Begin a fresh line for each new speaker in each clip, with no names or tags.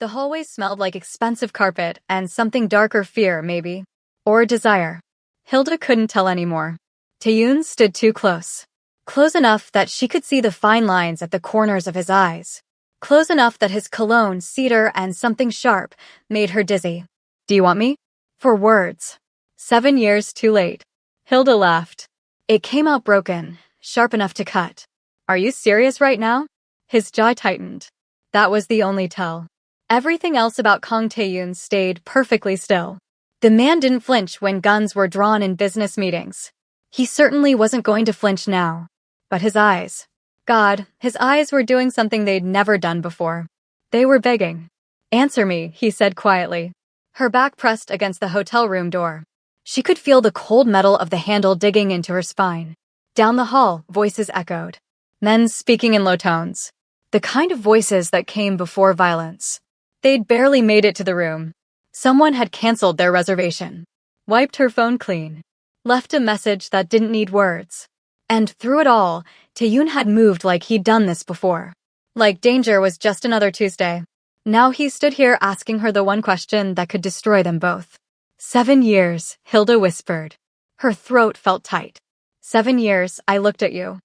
The hallway smelled like expensive carpet and something darker, fear, maybe. Or desire. Hilda couldn't tell anymore. Taeyoon stood too close. Close enough that she could see the fine lines at the corners of his eyes. Close enough that his cologne, cedar, and something sharp made her dizzy. Do you want me? For words. 7 years too late. Hilda laughed. It came out broken, sharp enough to cut. Are you serious right now? His jaw tightened. That was the only tell. Everything else about Kang Taeyoon stayed perfectly still. The man didn't flinch when guns were drawn in business meetings. He certainly wasn't going to flinch now. But his eyes. God, his eyes were doing something they'd never done before. They were begging. Answer me, he said quietly. Her back pressed against the hotel room door. She could feel the cold metal of the handle digging into her spine. Down the hall, voices echoed. Men speaking in low tones. The kind of voices that came before violence. They'd barely made it to the room. Someone had canceled their reservation. Wiped her phone clean. Left a message that didn't need words. And through it all, Taeyoon had moved like he'd done this before. Like danger was just another Tuesday. Now he stood here asking her the one question that could destroy them both. 7 years, Hilda whispered. Her throat felt tight. 7 years, I looked at you.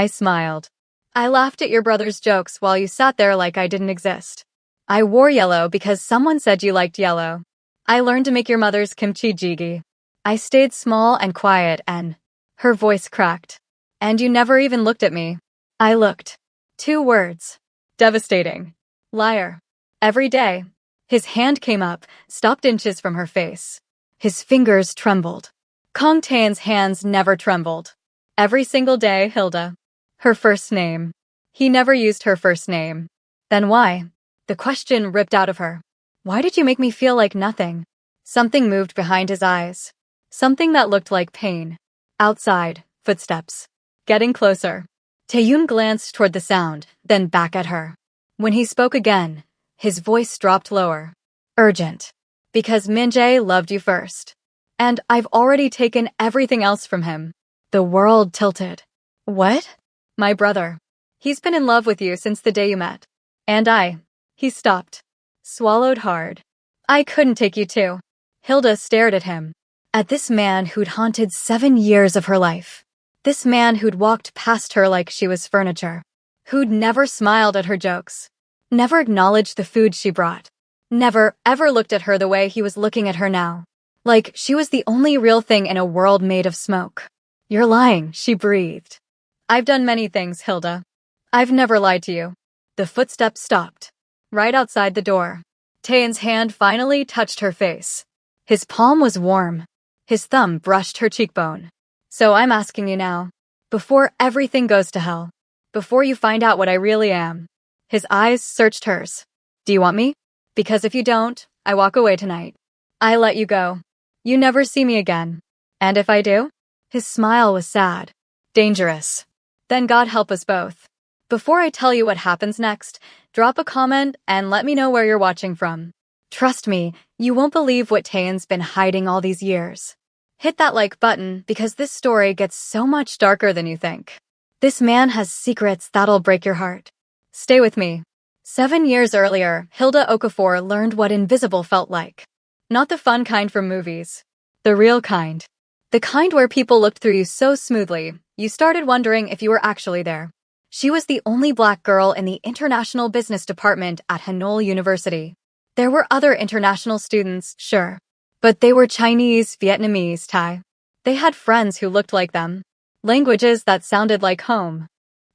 I smiled. I laughed at your brother's jokes while you sat there like I didn't exist. I wore yellow because someone said you liked yellow. I learned to make your mother's kimchi jjigae. I stayed small and quiet and... Her voice cracked. And you never even looked at me. I looked. 2 words. Devastating. Liar. Every day. His hand came up, stopped inches from her face. His fingers trembled. Kang Taeyoon's hands never trembled. Every single day, Hilda. Her first name. He never used her first name. Then why? The question ripped out of her. Why did you make me feel like nothing? Something moved behind his eyes. Something that looked like pain. Outside, footsteps. Getting closer. Taeyoon glanced toward the sound, then back at her. When he spoke again, his voice dropped lower. Urgent. Because Min-jae loved you first. And I've already taken everything else from him. The world tilted. What? My brother. He's been in love with you since the day you met. And I. He stopped. Swallowed hard. I couldn't take you too. Hilda stared at him. At this man who'd haunted 7 years of her life. This man who'd walked past her like she was furniture. Who'd never smiled at her jokes. Never acknowledged the food she brought. Never, ever looked at her the way he was looking at her now. Like she was the only real thing in a world made of smoke. You're lying, she breathed. I've done many things, Hilda. I've never lied to you. The footsteps stopped. Right outside the door. Taeyoon's hand finally touched her face. His palm was warm. His thumb brushed her cheekbone. So I'm asking you now. Before everything goes to hell. Before you find out what I really am. His eyes searched hers. Do you want me? Because if you don't, I walk away tonight. I let you go. You never see me again. And if I do? His smile was sad. Dangerous. Then God help us both. Before I tell you what happens next, drop a comment and let me know where you're watching from. Trust me, you won't believe what Taeyoon's been hiding all these years. Hit that like button because this story gets so much darker than you think. This man has secrets that'll break your heart. Stay with me. 7 years earlier, Hilda Okafor learned what invisible felt like. Not the fun kind from movies. The real kind. The kind where people looked through you so smoothly, you started wondering if you were actually there. She was the only black girl in the International Business Department at Hanol University. There were other international students, sure. But they were Chinese, Vietnamese, Thai. They had friends who looked like them. Languages that sounded like home.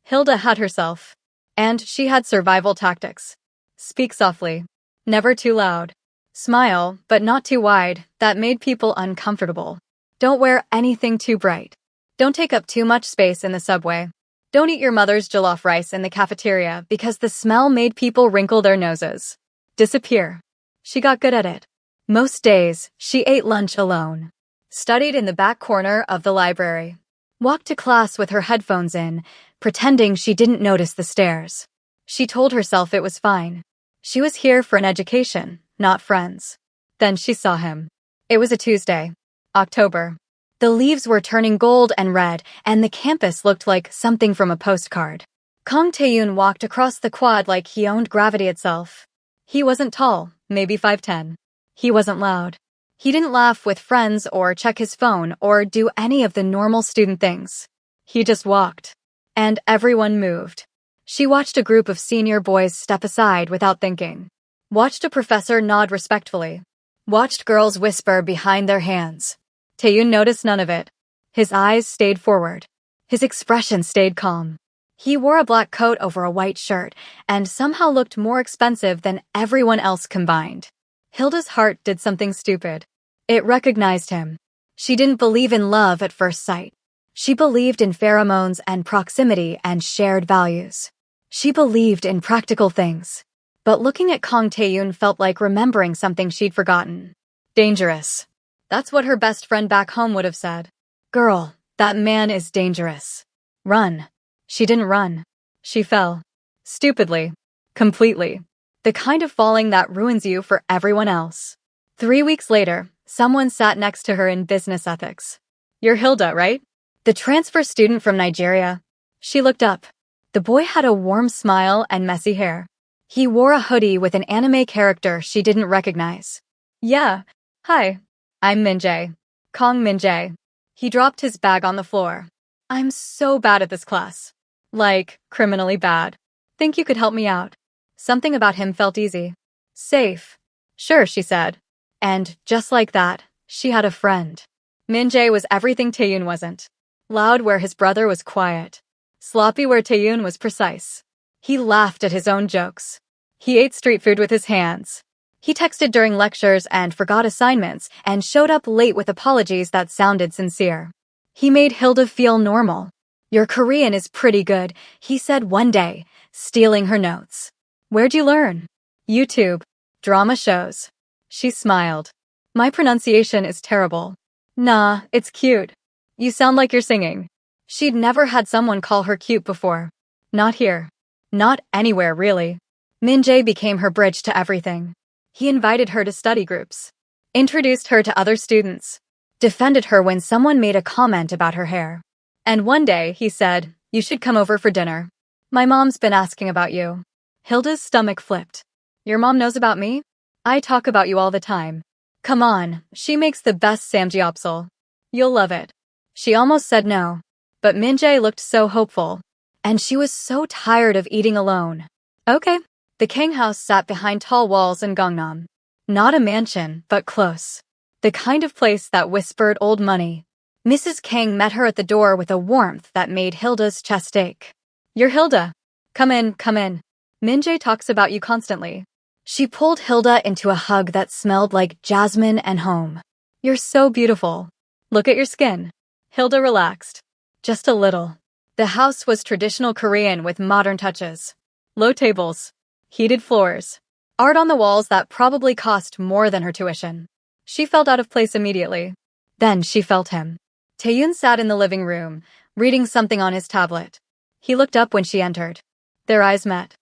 Hilda had herself. And she had survival tactics. Speak softly. Never too loud. Smile, but not too wide, that made people uncomfortable. Don't wear anything too bright. Don't take up too much space in the subway. Don't eat your mother's jollof rice in the cafeteria because the smell made people wrinkle their noses. Disappear. She got good at it. Most days, she ate lunch alone. Studied in the back corner of the library. Walked to class with her headphones in, pretending she didn't notice the stairs. She told herself it was fine. She was here for an education, not friends. Then she saw him. It was a Tuesday. October. The leaves were turning gold and red, and the campus looked like something from a postcard. Kang Taeyoon walked across the quad like he owned gravity itself. He wasn't tall, maybe 5'10". He wasn't loud. He didn't laugh with friends or check his phone or do any of the normal student things. He just walked. And everyone moved. She watched a group of senior boys step aside without thinking. Watched a professor nod respectfully. Watched girls whisper behind their hands. Taeyun noticed none of it. His eyes stayed forward. His expression stayed calm. He wore a black coat over a white shirt and somehow looked more expensive than everyone else combined. Hilda's heart did something stupid. It recognized him. She didn't believe in love at first sight. She believed in pheromones and proximity and shared values. She believed in practical things. But looking at Kang Taeyun felt like remembering something she'd forgotten. Dangerous. That's what her best friend back home would have said. Girl, that man is dangerous. Run. She didn't run. She fell. Stupidly. Completely. The kind of falling that ruins you for everyone else. 3 weeks later, someone sat next to her in business ethics. You're Hilda, right? The transfer student from Nigeria. She looked up. The boy had a warm smile and messy hair. He wore a hoodie with an anime character she didn't recognize. Yeah. Hi. I'm Minjae. Kong Minjae. He dropped his bag on the floor. I'm so bad at this class. Like, criminally bad. Think you could help me out? Something about him felt easy. Safe. Sure, she said. And, just like that, she had a friend. Minjae was everything Taeyun wasn't. Loud where his brother was quiet. Sloppy where Taeyun was precise. He laughed at his own jokes. He ate street food with his hands. He texted during lectures and forgot assignments and showed up late with apologies that sounded sincere. He made Hilda feel normal. Your Korean is pretty good, he said one day, stealing her notes. Where'd you learn? YouTube. Drama shows. She smiled. My pronunciation is terrible. Nah, it's cute. You sound like you're singing. She'd never had someone call her cute before. Not here. Not anywhere, really. Minjae became her bridge to everything. He invited her to study groups. Introduced her to other students. Defended her when someone made a comment about her hair. And one day, he said, you should come over for dinner. My mom's been asking about you. Hilda's stomach flipped. Your mom knows about me? I talk about you all the time. Come on, she makes the best samgyeopsal. You'll love it. She almost said no. But Minjae looked so hopeful. And she was so tired of eating alone. Okay. The Kang house sat behind tall walls in Gangnam. Not a mansion, but close. The kind of place that whispered old money. Mrs. Kang met her at the door with a warmth that made Hilda's chest ache. You're Hilda. Come in, come in. Minjae talks about you constantly. She pulled Hilda into a hug that smelled like jasmine and home. You're so beautiful. Look at your skin. Hilda relaxed. Just a little. The house was traditional Korean with modern touches. Low tables. Heated floors. Art on the walls that probably cost more than her tuition. She felt out of place immediately. Then she felt him. Taeyun sat in the living room, reading something on his tablet. He looked up when she entered. Their eyes met.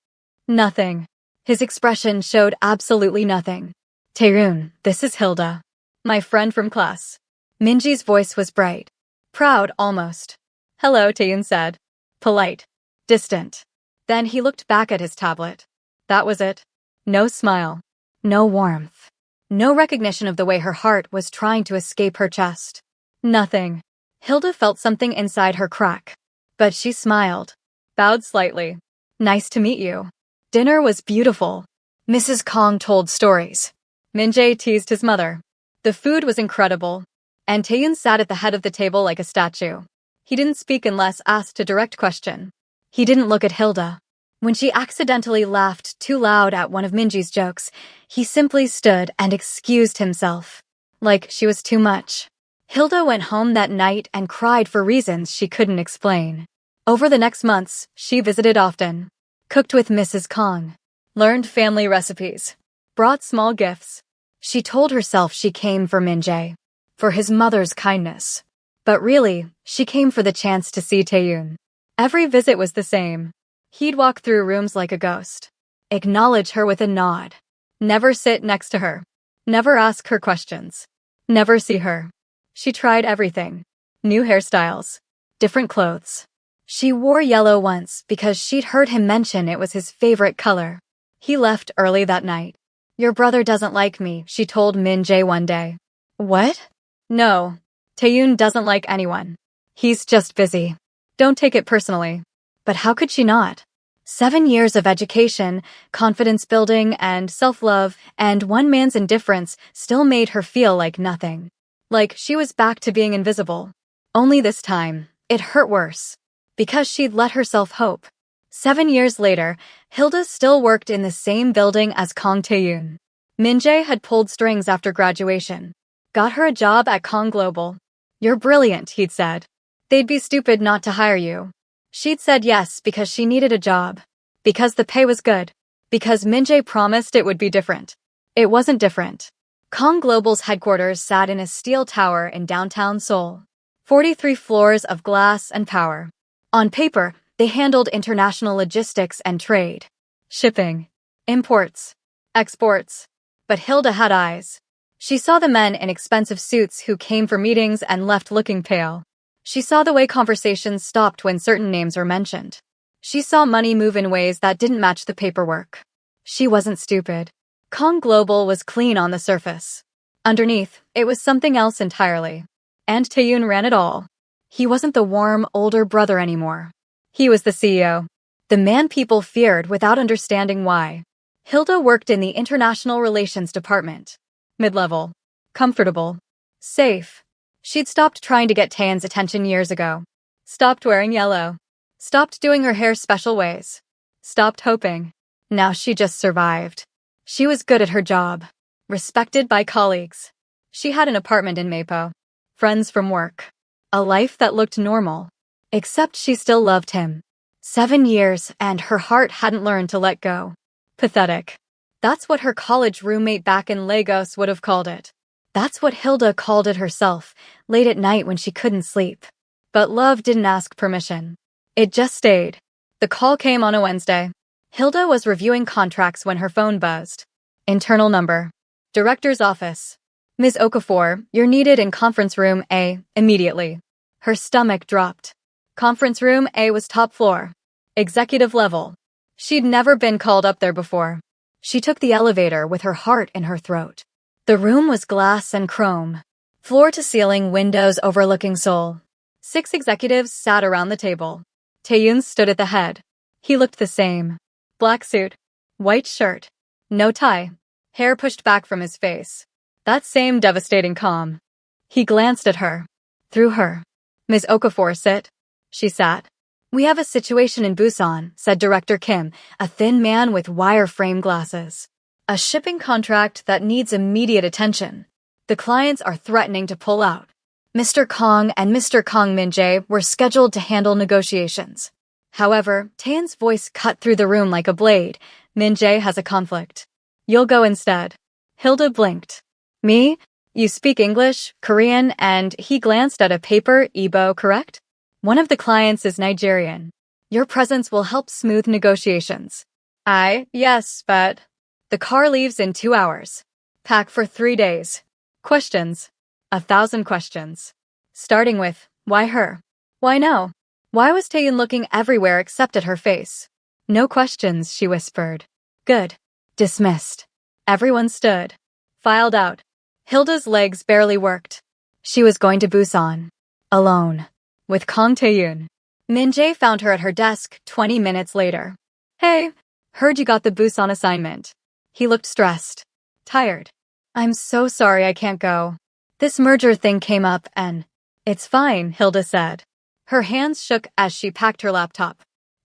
Nothing. His expression showed absolutely nothing. Taeyun, this is Hilda. My friend from class. Minji's voice was bright. Proud, almost. Hello, Taeyun said. Polite. Distant. Then he looked back at his tablet. That was it. No smile. No warmth. No recognition of the way her heart was trying to escape her chest. Nothing. Hilda felt something inside her crack. But she smiled. Bowed slightly. Nice to meet you. Dinner was beautiful. Mrs. Kang told stories. Minjae teased his mother. The food was incredible. And Taeyun sat at the head of the table like a statue. He didn't speak unless asked a direct question. He didn't look at Hilda. When she accidentally laughed too loud at one of Minji's jokes, he simply stood and excused himself. Like she was too much. Hilda went home that night and cried for reasons she couldn't explain. Over the next months, she visited often. Cooked with Mrs. Kang. Learned family recipes. Brought small gifts. She told herself she came for Minjae. For his mother's kindness. But really, she came for the chance to see Taeyun. Every visit was the same. He'd walk through rooms like a ghost. Acknowledge her with a nod. Never sit next to her. Never ask her questions. Never see her. She tried everything. New hairstyles. Different clothes. She wore yellow once because she'd heard him mention it was his favorite color. He left early that night. Your brother doesn't like me, she told Min Jae one day. What? No. Taeyoon doesn't like anyone. He's just busy. Don't take it personally. But how could she not? 7 years of education, confidence building, and self-love, and one man's indifference still made her feel like nothing. Like she was back to being invisible. Only this time, it hurt worse. Because she'd let herself hope. 7 years later, Hilda still worked in the same building as Kang Taeyoon. Min Jae had pulled strings after graduation. Got her a job at Kang Global. You're brilliant, he'd said. They'd be stupid not to hire you. She'd said yes because she needed a job. Because the pay was good. Because Min Jae promised it would be different. It wasn't different. Kang Global's headquarters sat in a steel tower in downtown Seoul. 43 floors of glass and power. On paper, they handled international logistics and trade. Shipping. Imports. Exports. But Hilda had eyes. She saw the men in expensive suits who came for meetings and left looking pale. She saw the way conversations stopped when certain names were mentioned. She saw money move in ways that didn't match the paperwork. She wasn't stupid. Kang Global was clean on the surface. Underneath, it was something else entirely. And Taeyoon ran it all. He wasn't the warm, older brother anymore. He was the CEO. The man people feared without understanding why. Hilda worked in the International Relations Department. Mid-level. Comfortable. Safe. She'd stopped trying to get Taeyeon's attention years ago. Stopped wearing yellow. Stopped doing her hair special ways. Stopped hoping. Now she just survived. She was good at her job. Respected by colleagues. She had an apartment in Mapo. Friends from work. A life that looked normal. Except she still loved him. 7 years and her heart hadn't learned to let go. Pathetic. That's what her college roommate back in Lagos would have called it. That's what Hilda called it herself, late at night when she couldn't sleep. But love didn't ask permission. It just stayed. The call came on a Wednesday. Hilda was reviewing contracts when her phone buzzed. Internal number. Director's office. Ms. Okafor, you're needed in conference room A, immediately. Her stomach dropped. Conference room A was top floor. Executive level. She'd never been called up there before. She took the elevator with her heart in her throat. The room was glass and chrome. Floor-to-ceiling windows overlooking Seoul. 6 executives sat around the table. Taeyoon stood at the head. He looked the same. Black suit. White shirt. No tie. Hair pushed back from his face. That same devastating calm. He glanced at her. Through her. Ms. Okafor, sit. She sat. We have a situation in Busan, said Director Kim, a thin man with wire-frame glasses. A shipping contract that needs immediate attention. The clients are threatening to pull out. Mr. Kong and Mr. Kang Min Jae were scheduled to handle negotiations. However, Taeyeon's voice cut through the room like a blade. Min Jae has a conflict. You'll go instead. Hilda blinked. Me? You speak English, Korean, and he glanced at a paper, Igbo, correct? One of the clients is Nigerian. Your presence will help smooth negotiations. Yes, but... The car leaves in 2 hours. Pack for 3 days. Questions. 1,000 questions. Starting with, why her? Why no? Why was Taeyeon looking everywhere except at her face? No questions, she whispered. Good. Dismissed. Everyone stood. Filed out. Hilda's legs barely worked. She was going to Busan. Alone. With Kang Taeyoon. Min Jae found her at her desk 20 minutes later. Hey, heard you got the Busan assignment. He looked stressed. Tired. I'm so sorry I can't go. This merger thing came up and... It's fine, Hilda said. Her hands shook as she packed her laptop.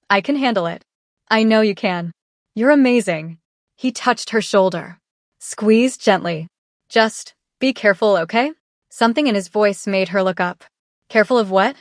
I can handle it. I know you can. You're amazing. He touched her shoulder. Squeezed gently. Just, be careful, okay? Something in his voice made her look up. Careful of what?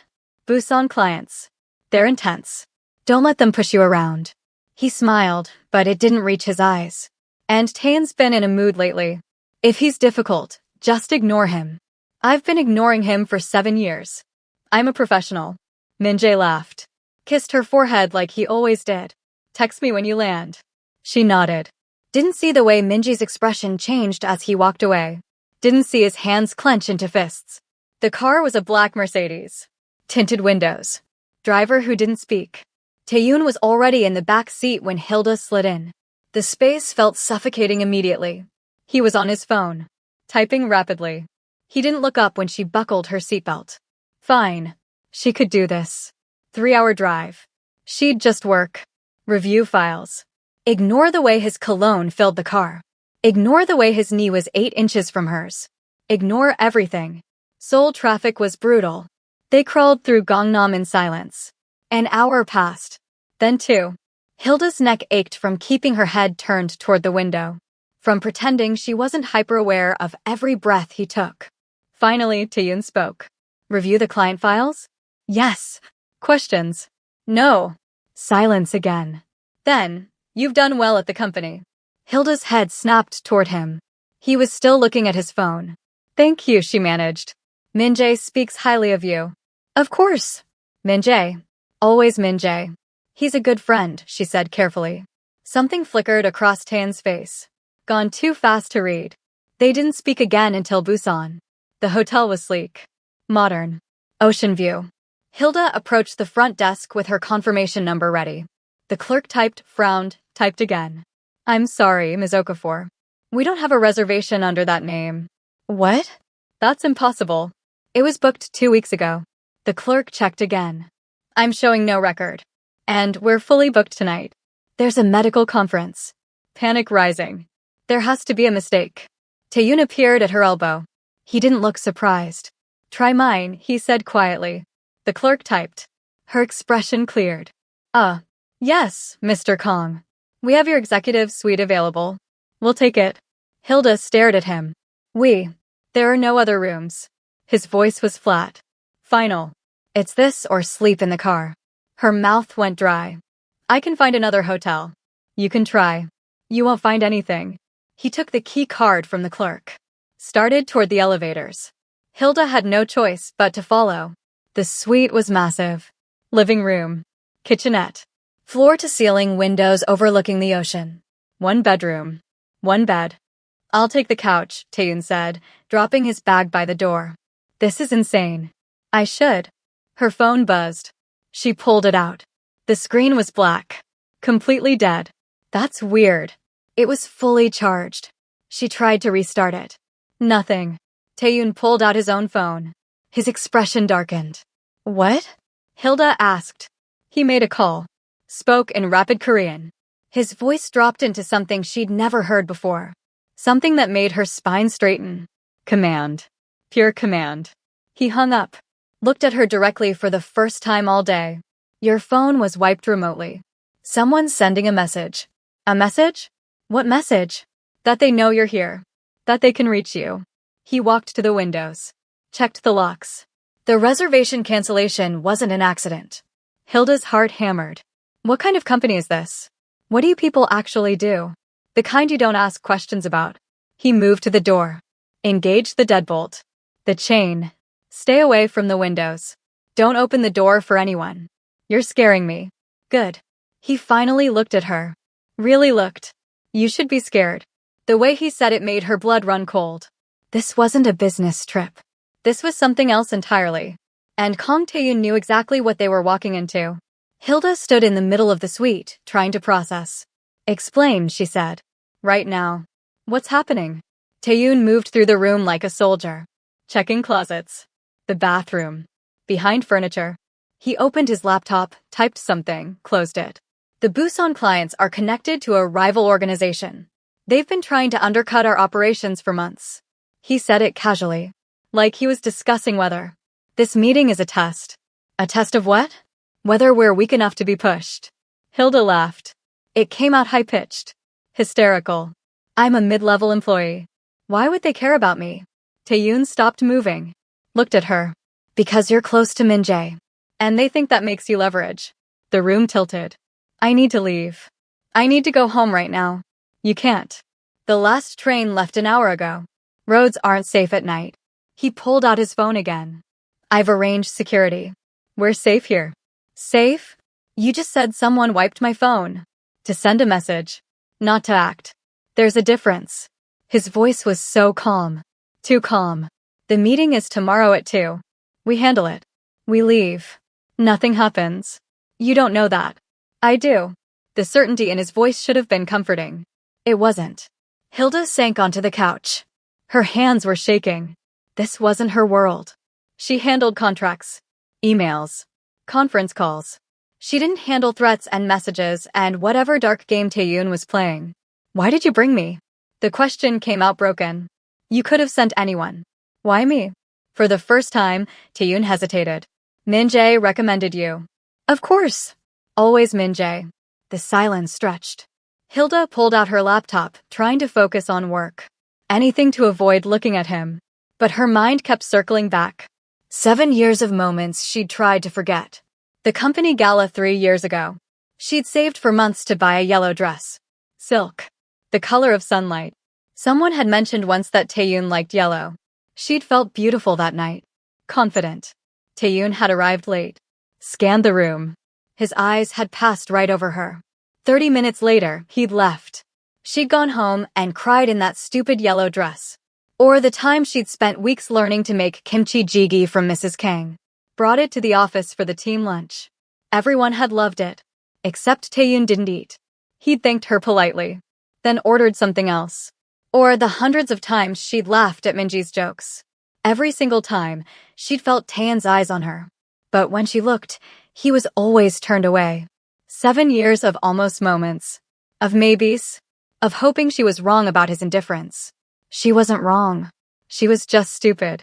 Busan clients. They're intense. Don't let them push you around. He smiled, but it didn't reach his eyes. And Taeyeon's been in a mood lately. If he's difficult, just ignore him. I've been ignoring him for 7 years. I'm a professional. Min Jae laughed. Kissed her forehead like he always did. Text me when you land. She nodded. Didn't see the way Min Jae's expression changed as he walked away. Didn't see his hands clench into fists. The car was a black Mercedes. Tinted windows. Driver who didn't speak. Taeyoon was already in the back seat when Hilda slid in. The space felt suffocating immediately. He was on his phone, typing rapidly. He didn't look up when she buckled her seatbelt. Fine. She could do this. 3-hour drive. She'd just work. Review files. Ignore the way his cologne filled the car. Ignore the way his knee was 8 inches from hers. Ignore everything. Seoul traffic was brutal. They crawled through Gangnam in silence. An hour passed. Then 2. Hilda's neck ached from keeping her head turned toward the window. From pretending she wasn't hyper-aware of every breath he took. Finally, Taeyoon spoke. Review the client files? Yes. Questions? No. Silence again. Then, you've done well at the company. Hilda's head snapped toward him. He was still looking at his phone. Thank you, she managed. Min-jae speaks highly of you. Of course. Min-jae. Always Min-jae. He's a good friend, she said carefully. Something flickered across Taeyoon's face. Gone too fast to read. They didn't speak again until Busan. The hotel was sleek. Modern. Ocean view. Hilda approached the front desk with her confirmation number ready. The clerk typed, frowned, typed again. I'm sorry, Ms. Okafor. We don't have a reservation under that name. What? That's impossible. It was booked 2 weeks ago. The clerk checked again. I'm showing no record. And we're fully booked tonight. There's a medical conference. Panic rising. There has to be a mistake. Taeyoon appeared at her elbow. He didn't look surprised. Try mine, he said quietly. The clerk typed. Her expression cleared. Yes, Mr. Kong. We have your executive suite available. We'll take it. Hilda stared at him. There are no other rooms. His voice was flat. Final. It's this or sleep in the car. Her mouth went dry. I can find another hotel. You can try. You won't find anything. He took the key card from the clerk. Started toward the elevators. Hilda had no choice but to follow. The suite was massive. Living room. Kitchenette. Floor-to-ceiling windows overlooking the ocean. 1 bedroom. 1 bed. I'll take the couch, Taeyoon said, dropping his bag by the door. This is insane. I should. Her phone buzzed. She pulled it out. The screen was black. Completely dead. That's weird. It was fully charged. She tried to restart it. Nothing. Taeyoon pulled out his own phone. His expression darkened. What? Hilda asked. He made a call. Spoke in rapid Korean. His voice dropped into something she'd never heard before. Something that made her spine straighten. Command. Pure command. He hung up. Looked at her directly for the first time all day. Your phone was wiped remotely. Someone's sending a message. A message? What message? That they know you're here. That they can reach you. He walked to the windows. Checked the locks. The reservation cancellation wasn't an accident. Hilda's heart hammered. What kind of company is this? What do you people actually do? The kind you don't ask questions about. He moved to the door. Engage the deadbolt. The chain. Stay away from the windows. Don't open the door for anyone. You're scaring me. Good. He finally looked at her. Really looked. You should be scared. The way he said it made her blood run cold. This wasn't a business trip. This was something else entirely. And Kang Taeyoon knew exactly what they were walking into. Hilda stood in the middle of the suite, trying to process. Explain, she said. Right now. What's happening? Taeyoon moved through the room like a soldier. Checking closets. The bathroom. Behind furniture. He opened his laptop, typed something, closed it. The Busan clients are connected to a rival organization. They've been trying to undercut our operations for months. He said it casually. Like he was discussing whether. This meeting is a test. A test of what? Whether we're weak enough to be pushed. Hilda laughed. It came out high-pitched. Hysterical. I'm a mid-level employee. Why would they care about me? Taeyoon stopped moving. Looked at her. Because you're close to Min-jae. And they think that makes you leverage. The room tilted. I need to leave. I need to go home right now. You can't. The last train left an hour ago. Roads aren't safe at night. He pulled out his phone again. I've arranged security. We're safe here. Safe? You just said someone wiped my phone. To send a message. Not to act. There's a difference. His voice was so calm. Too calm. The meeting is tomorrow at 2. We handle it. We leave. Nothing happens. You don't know that. I do. The certainty in his voice should have been comforting. It wasn't. Hilda sank onto the couch. Her hands were shaking. This wasn't her world. She handled contracts, emails, conference calls. She didn't handle threats and messages and whatever dark game Taeyoon was playing. Why did you bring me? The question came out broken. You could have sent anyone. Why me? For the first time, Taeyoon hesitated. Min-jae recommended you. Of course. Always Min-jae. The silence stretched. Hilda pulled out her laptop, trying to focus on work. Anything to avoid looking at him. But her mind kept circling back. 7 years of moments she'd tried to forget. The company gala 3 years ago. She'd saved for months to buy a yellow dress. Silk. The color of sunlight. Someone had mentioned once that Taeyoon liked yellow. She'd felt beautiful that night. Confident. Taeyoon had arrived late. Scanned the room. His eyes had passed right over her. 30 minutes later, he'd left. She'd gone home and cried in that stupid yellow dress. Or the time she'd spent weeks learning to make kimchi jjigae from Mrs. Kang. Brought it to the office for the team lunch. Everyone had loved it. Except Taeyoon didn't eat. He'd thanked her politely. Then ordered something else. Or the hundreds of times she'd laughed at Minji's jokes. Every single time, she'd felt Taeyeon's eyes on her. But when she looked, he was always turned away. 7 years of almost moments. Of maybes. Of hoping she was wrong about his indifference. She wasn't wrong. She was just stupid.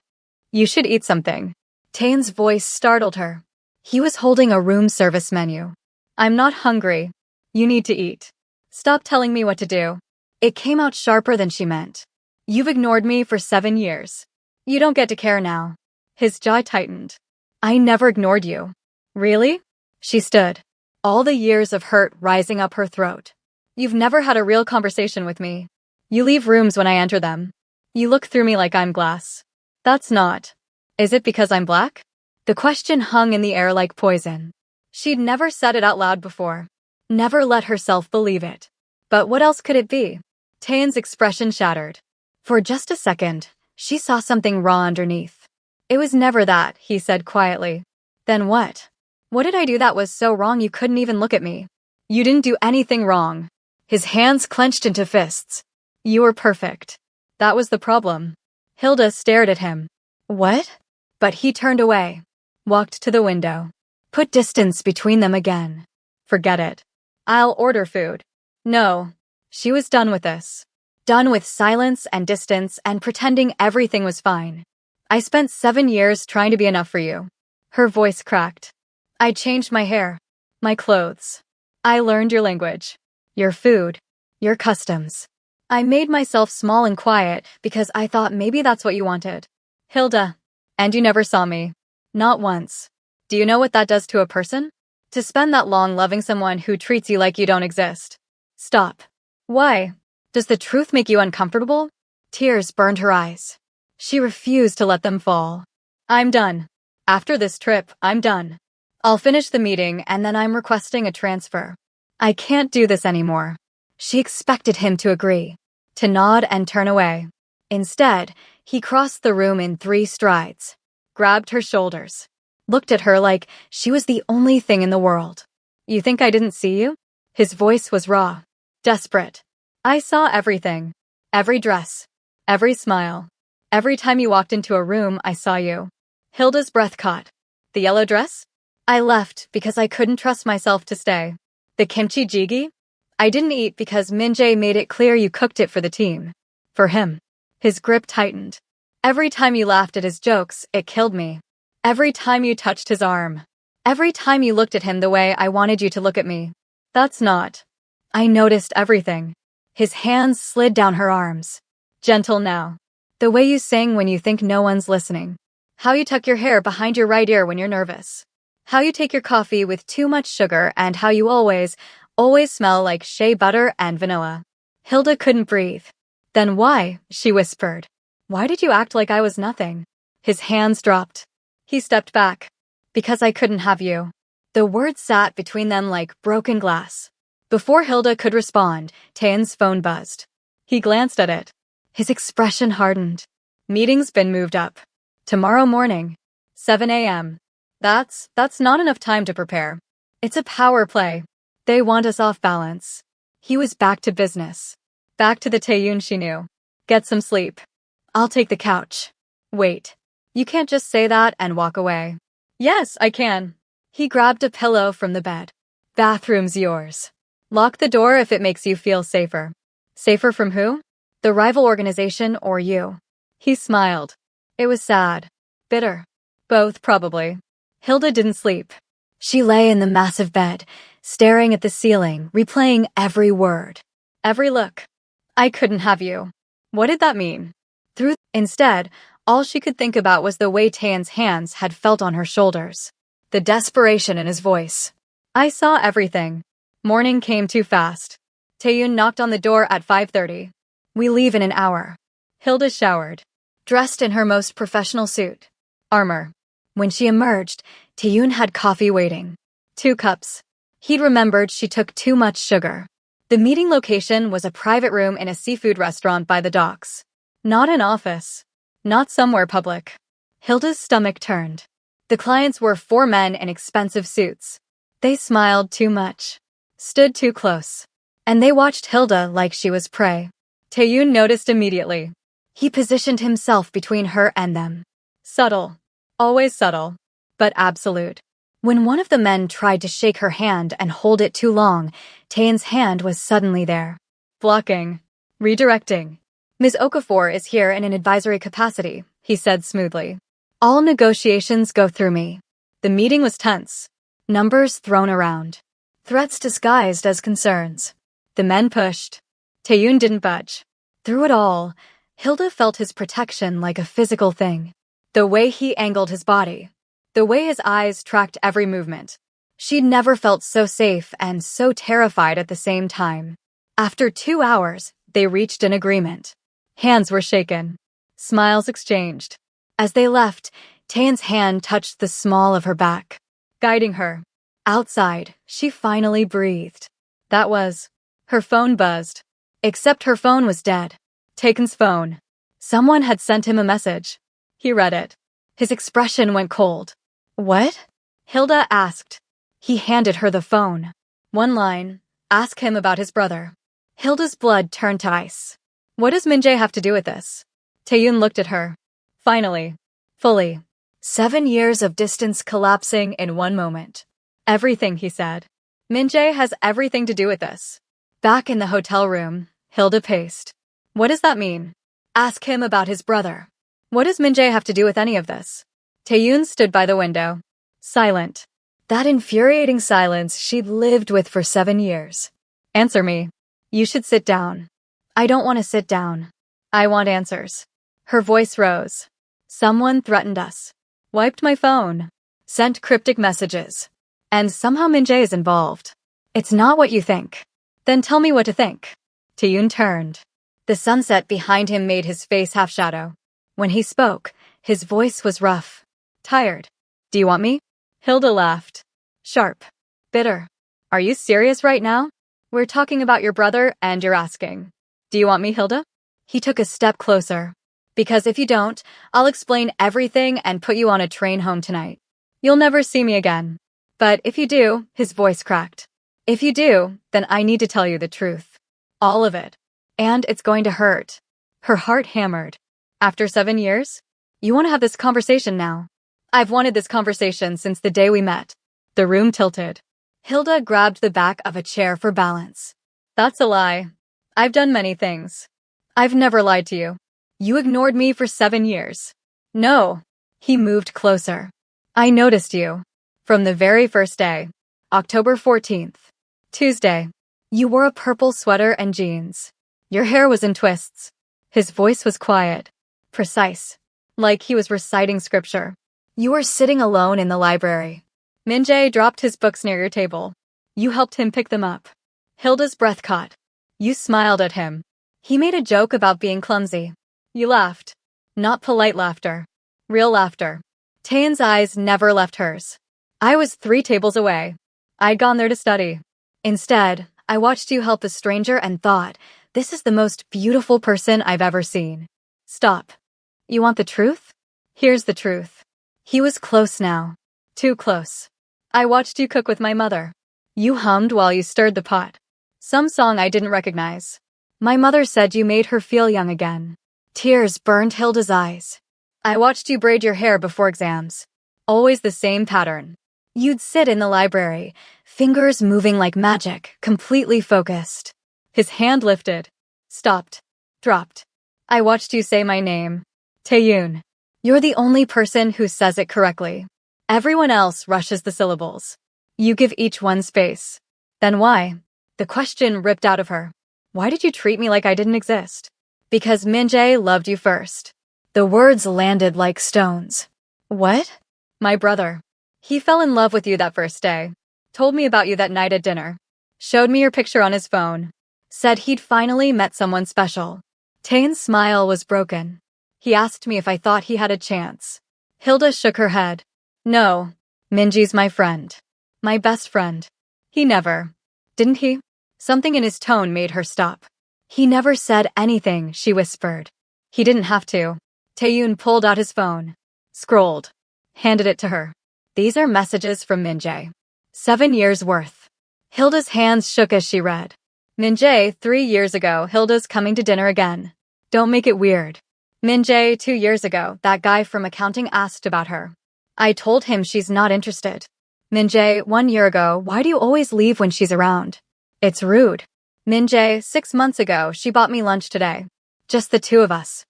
You should eat something. Taeyeon's voice startled her. He was holding a room service menu. I'm not hungry. You need to eat. Stop telling me what to do. It came out sharper than she meant. You've ignored me for 7 years. You don't get to care now. His jaw tightened. I never ignored you. Really? She stood. All the years of hurt rising up her throat. You've never had a real conversation with me. You leave rooms when I enter them. You look through me like I'm glass. That's not. Is it because I'm black? The question hung in the air like poison. She'd never said it out loud before. Never let herself believe it. But what else could it be? Taeyeon's expression shattered. For just a second, she saw something raw underneath. It was never that, he said quietly. Then what? What did I do that was so wrong you couldn't even look at me? You didn't do anything wrong. His hands clenched into fists. You were perfect. That was the problem. Hilda stared at him. What? But he turned away. Walked to the window. Put distance between them again. Forget it. I'll order food. No. She was done with this. Done with silence and distance and pretending everything was fine. I spent 7 years trying to be enough for you. Her voice cracked. I changed my hair. My clothes. I learned your language. Your food. Your customs. I made myself small and quiet because I thought maybe that's what you wanted. Hilda. And you never saw me. Not once. Do you know what that does to a person? To spend that long loving someone who treats you like you don't exist. Stop. Why? Does the truth make you uncomfortable? Tears burned her eyes. She refused to let them fall. I'm done. After this trip, I'm done. I'll finish the meeting and then I'm requesting a transfer. I can't do this anymore. She expected him to agree, to nod and turn away. Instead, he crossed the room in 3 strides, grabbed her shoulders, looked at her like she was the only thing in the world. You think I didn't see you? His voice was raw, desperate. I saw everything. Every dress. Every smile. Every time you walked into a room, I saw you. Hilda's breath caught. The yellow dress? I left because I couldn't trust myself to stay. The kimchi jjigae? I didn't eat because Min-jae made it clear you cooked it for the team. For him. His grip tightened. Every time you laughed at his jokes, it killed me. Every time you touched his arm. Every time you looked at him the way I wanted you to look at me. That's not. I noticed everything. His hands slid down her arms. Gentle now. The way you sing when you think no one's listening. How you tuck your hair behind your right ear when you're nervous. How you take your coffee with too much sugar and how you always smell like shea butter and vanilla. Hilda couldn't breathe. Then why? She whispered. Why did you act like I was nothing? His hands dropped. He stepped back. Because I couldn't have you. The words sat between them like broken glass. Before Hilda could respond, Taeyeon's phone buzzed. He glanced at it. His expression hardened. Meeting's been moved up. Tomorrow morning. 7 a.m. That's not enough time to prepare. It's a power play. They want us off balance. He was back to business. Back to the Taeyun she knew. Get some sleep. I'll take the couch. Wait. You can't just say that and walk away. Yes, I can. He grabbed a pillow from the bed. Bathroom's yours. Lock the door if it makes you feel safer. Safer from who? The rival organization or you? He smiled. It was sad. Bitter. Both, probably. Hilda didn't sleep. She lay in the massive bed, staring at the ceiling, replaying every word. Every look. I couldn't have you. What did that mean? Instead, all she could think about was the way Taeyeon's hands had felt on her shoulders. The desperation in his voice. I saw everything. Morning came too fast. Taeyeon knocked on the door at 5:30. We leave in an hour. Hilda showered. Dressed in her most professional suit. Armor. When she emerged, Taeyeon had coffee waiting. 2 cups. He'd remembered she took too much sugar. The meeting location was a private room in a seafood restaurant by the docks. Not an office. Not somewhere public. Hilda's stomach turned. The clients were 4 men in expensive suits. They smiled too much. Stood too close. And they watched Hilda like she was prey. Taeyeon noticed immediately. He positioned himself between her and them. Subtle. Always subtle. But absolute. When one of the men tried to shake her hand and hold it too long, Taeyeon's hand was suddenly there. Blocking. Redirecting. Ms. Okafor is here in an advisory capacity, he said smoothly. All negotiations go through me. The meeting was tense. Numbers thrown around. Threats disguised as concerns. The men pushed. Taeyeon didn't budge. Through it all, Hilda felt his protection like a physical thing. The way he angled his body. The way his eyes tracked every movement. She'd never felt so safe and so terrified at the same time. After 2 hours, they reached an agreement. Hands were shaken. Smiles exchanged. As they left, Taeyeon's hand touched the small of her back, guiding her. Outside, she finally breathed. That was. Her phone buzzed. Except her phone was dead. Taeyeon's phone. Someone had sent him a message. He read it. His expression went cold. What? Hilda asked. He handed her the phone. One line. Ask him about his brother. Hilda's blood turned to ice. What does Min-jae have to do with this? Taeyeon looked at her. Finally. Fully. 7 years of distance collapsing in one moment. Everything, he said. Min-jae has everything to do with this. Back in the hotel room, Hilda paced. What does that mean? Ask him about his brother. What does Min-jae have to do with any of this? Taeyeon stood by the window. Silent. That infuriating silence she'd lived with for 7 years. Answer me. You should sit down. I don't want to sit down. I want answers. Her voice rose. Someone threatened us. Wiped my phone. Sent cryptic messages. And somehow Min-jae is involved. It's not what you think. Then tell me what to think. Taeyeon turned. The sunset behind him made his face half shadow. When he spoke, his voice was rough. Tired. Do you want me? Hilda laughed. Sharp. Bitter. Are you serious right now? We're talking about your brother and you're asking. Do you want me, Hilda? He took a step closer. Because if you don't, I'll explain everything and put you on a train home tonight. You'll never see me again. But if you do, his voice cracked. If you do, then I need to tell you the truth. All of it. And it's going to hurt. Her heart hammered. After 7 years? You want to have this conversation now. I've wanted this conversation since the day we met. The room tilted. Hilda grabbed the back of a chair for balance. That's a lie. I've done many things. I've never lied to you. You ignored me for 7 years. No. He moved closer. I noticed you. From the very first day. October 14th. Tuesday. You wore a purple sweater and jeans. Your hair was in twists. His voice was quiet. Precise. Like he was reciting scripture. You were sitting alone in the library. Min-jae dropped his books near your table. You helped him pick them up. Hilda's breath caught. You smiled at him. He made a joke about being clumsy. You laughed. Not polite laughter. Real laughter. Taeyeon's eyes never left hers. I was 3 tables away. I'd gone there to study. Instead, I watched you help a stranger and thought, this is the most beautiful person I've ever seen. Stop. You want the truth? Here's the truth. He was close now. Too close. I watched you cook with my mother. You hummed while you stirred the pot. Some song I didn't recognize. My mother said you made her feel young again. Tears burned Hilda's eyes. I watched you braid your hair before exams. Always the same pattern. You'd sit in the library, fingers moving like magic, completely focused. His hand lifted, stopped, dropped. I watched you say my name. Taeyoon. You're the only person who says it correctly. Everyone else rushes the syllables. You give each one space. Then why? The question ripped out of her. Why did you treat me like I didn't exist? Because Min-jae loved you first. The words landed like stones. What? My brother. He fell in love with you that first day. Told me about you that night at dinner. Showed me your picture on his phone. Said he'd finally met someone special. Taeyoon's smile was broken. He asked me if I thought he had a chance. Hilda shook her head. No, Minji's my friend. My best friend. He never. Didn't he? Something in his tone made her stop. He never said anything, she whispered. He didn't have to. Taeyoon pulled out his phone. Scrolled. Handed it to her. These are messages from Min-jae. 7 years worth. Hilda's hands shook as she read. Min-jae, 3 years ago, Hilda's coming to dinner again. Don't make it weird. Min-jae, 2 years ago, that guy from accounting asked about her. I told him she's not interested. Min-jae, 1 year ago, why do you always leave when she's around? It's rude. Min-jae, 6 months ago, she bought me lunch today. Just the two of us.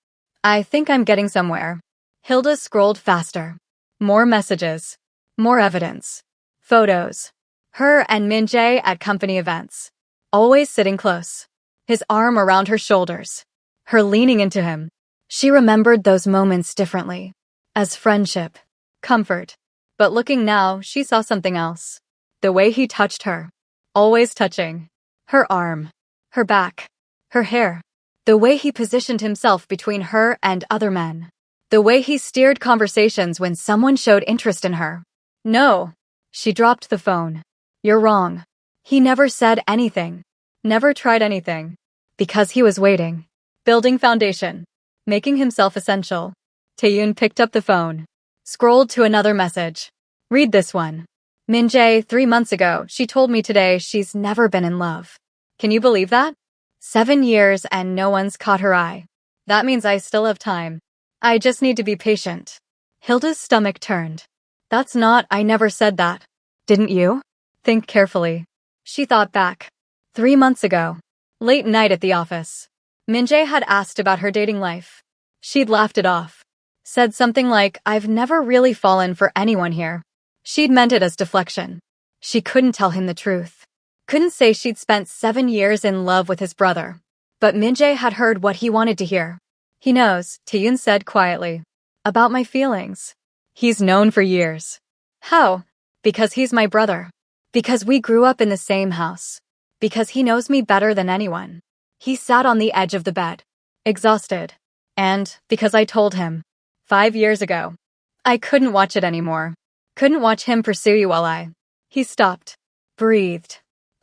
I think I'm getting somewhere. Hilda scrolled faster. More messages. More evidence. Photos. Her and Min-jae at company events. Always sitting close. His arm around her shoulders. Her leaning into him. She remembered those moments differently. As friendship. Comfort. But looking now, she saw something else. The way he touched her. Always touching. Her arm. Her back. Her hair. The way he positioned himself between her and other men. The way he steered conversations when someone showed interest in her. No. She dropped the phone. You're wrong. He never said anything. Never tried anything. Because he was waiting. Building foundation. Making himself essential. Taeyoon picked up the phone. Scrolled to another message. Read this one. Min-jae, 3 months ago, she told me today she's never been in love. Can you believe that? 7 years and no one's caught her eye. That means I still have time. I just need to be patient. Hilda's stomach turned. That's not, I never said that. Didn't you? Think carefully. She thought back. 3 months ago. Late night at the office. Min-jae had asked about her dating life. She'd laughed it off. Said something like, I've never really fallen for anyone here. She'd meant it as deflection. She couldn't tell him the truth. Couldn't say she'd spent 7 years in love with his brother. But Min-jae had heard what he wanted to hear. He knows, Taeyoon said quietly. About my feelings. He's known for years. How? Because he's my brother. Because we grew up in the same house. Because he knows me better than anyone. He sat on the edge of the bed. Exhausted. And because I told him. 5 years ago. I couldn't watch it anymore. Couldn't watch him pursue you while He stopped. Breathed.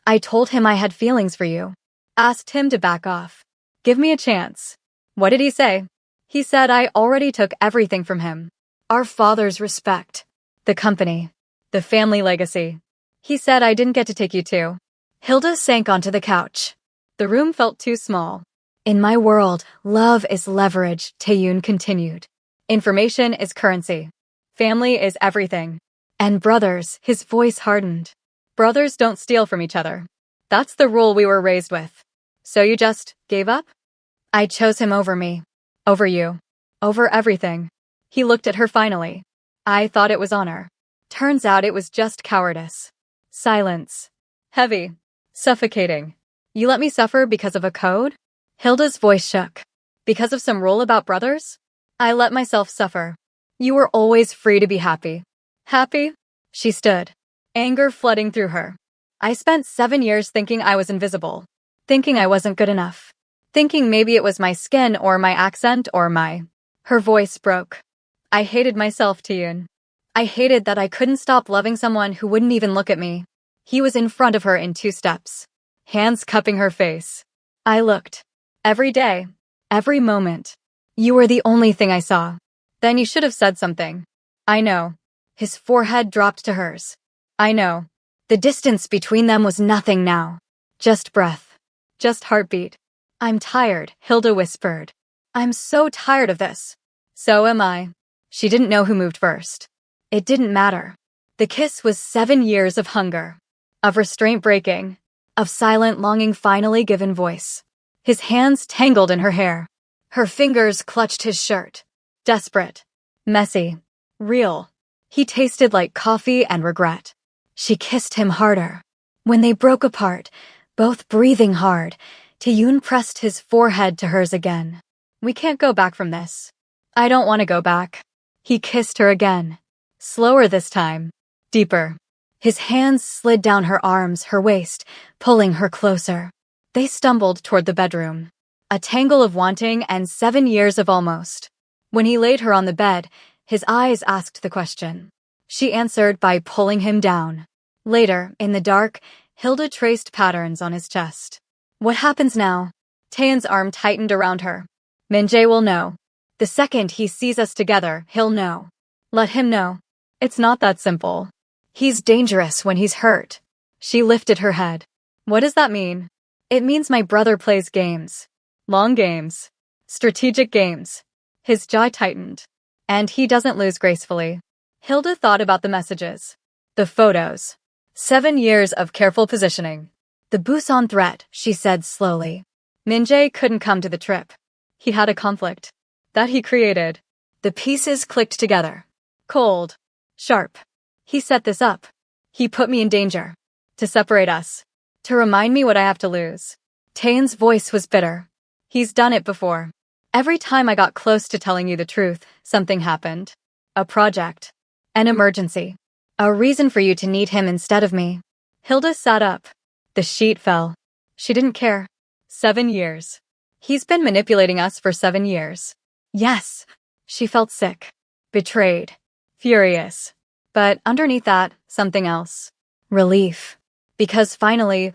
I told him I had feelings for you. Asked him to back off. Give me a chance. What did he say? He said I already took everything from him. Our father's respect. The company. The family legacy. He said I didn't get to take you too. Hilda sank onto the couch. The room felt too small. In my world, love is leverage, Taeyoon continued. Information is currency. Family is everything. And brothers, his voice hardened. Brothers don't steal from each other. That's the rule we were raised with. So you just gave up? I chose him over me. Over you. Over everything. He looked at her finally. I thought it was honor. Turns out it was just cowardice. Silence. Heavy. Suffocating. You let me suffer because of a code? Hilda's voice shook. Because of some rule about brothers? I let myself suffer. You were always free to be happy. Happy? She stood. Anger flooding through her. I spent 7 years thinking I was invisible. Thinking I wasn't good enough. Thinking maybe it was my skin or my accent or my... Her voice broke. I hated myself, Taeyoon. I hated that I couldn't stop loving someone who wouldn't even look at me. He was in front of her in 2 steps. Hands cupping her face. I looked. Every day. Every moment. You were the only thing I saw. Then you should have said something. I know. His forehead dropped to hers. I know. The distance between them was nothing now. Just breath. Just heartbeat. I'm tired, Hilda whispered. I'm so tired of this. So am I. She didn't know who moved first. It didn't matter. The kiss was 7 years of hunger, of restraint breaking, of silent longing finally given voice. His hands tangled in her hair. Her fingers clutched his shirt. Desperate. Messy. Real. He tasted like coffee and regret. She kissed him harder. When they broke apart, both breathing hard, Taeyoon pressed his forehead to hers again. We can't go back from this. I don't want to go back. He kissed her again. Slower this time. Deeper. His hands slid down her arms, her waist, pulling her closer. They stumbled toward the bedroom. A tangle of wanting and 7 years of almost. When he laid her on the bed, his eyes asked the question. She answered by pulling him down. Later, in the dark, Hilda traced patterns on his chest. What happens now? Taeyeon's arm tightened around her. Min-jae will know. The second he sees us together, he'll know. Let him know. It's not that simple. He's dangerous when he's hurt. She lifted her head. What does that mean? It means my brother plays games. Long games. Strategic games. His jaw tightened. And he doesn't lose gracefully. Hilda thought about the messages. The photos. 7 years of careful positioning. The Busan threat, she said slowly. Min-jae couldn't come to the trip. He had a conflict. That he created. The pieces clicked together. Cold. Sharp. He set this up. He put me in danger. To separate us. To remind me what I have to lose. Taeyeon's voice was bitter. He's done it before. Every time I got close to telling you the truth, something happened. A project. An emergency. A reason for you to need him instead of me. Hilda sat up. The sheet fell. She didn't care. 7 years. He's been manipulating us for 7 years. Yes. She felt sick. Betrayed. Furious. But underneath that, something else. Relief. Because finally,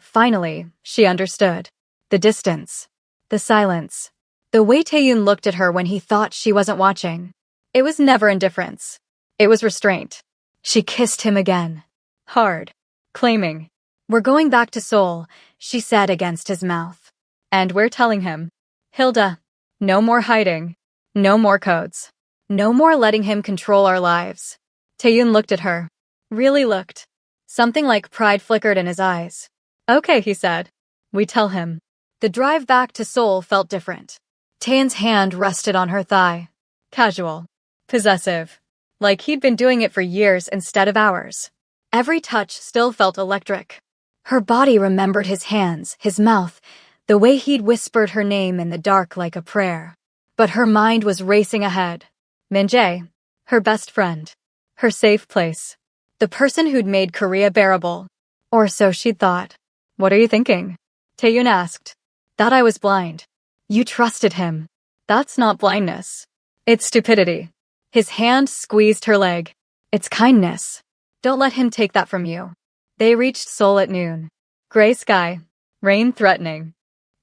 she understood. The distance. The silence. The way Taeyoon looked at her when he thought she wasn't watching. It was never indifference. It was restraint. She kissed him again. Hard. Claiming. We're going back to Seoul, she said against his mouth. And we're telling him. Hilda. No more hiding. No more codes. No more letting him control our lives. Taeyoon looked at her. Really looked. Something like pride flickered in his eyes. Okay, he said. We tell him. The drive back to Seoul felt different. Taeyeon's hand rested on her thigh. Casual. Possessive. Like he'd been doing it for years instead of hours. Every touch still felt electric. Her body remembered his hands, his mouth, the way he'd whispered her name in the dark like a prayer. But her mind was racing ahead. Min-jae. Her best friend. Her safe place. The person who'd made Korea bearable. Or so she'd thought. What are you thinking? Taeyoon asked. That I was blind. You trusted him. That's not blindness. It's stupidity. His hand squeezed her leg. It's kindness. Don't let him take that from you. They reached Seoul at noon. Gray sky. Rain threatening.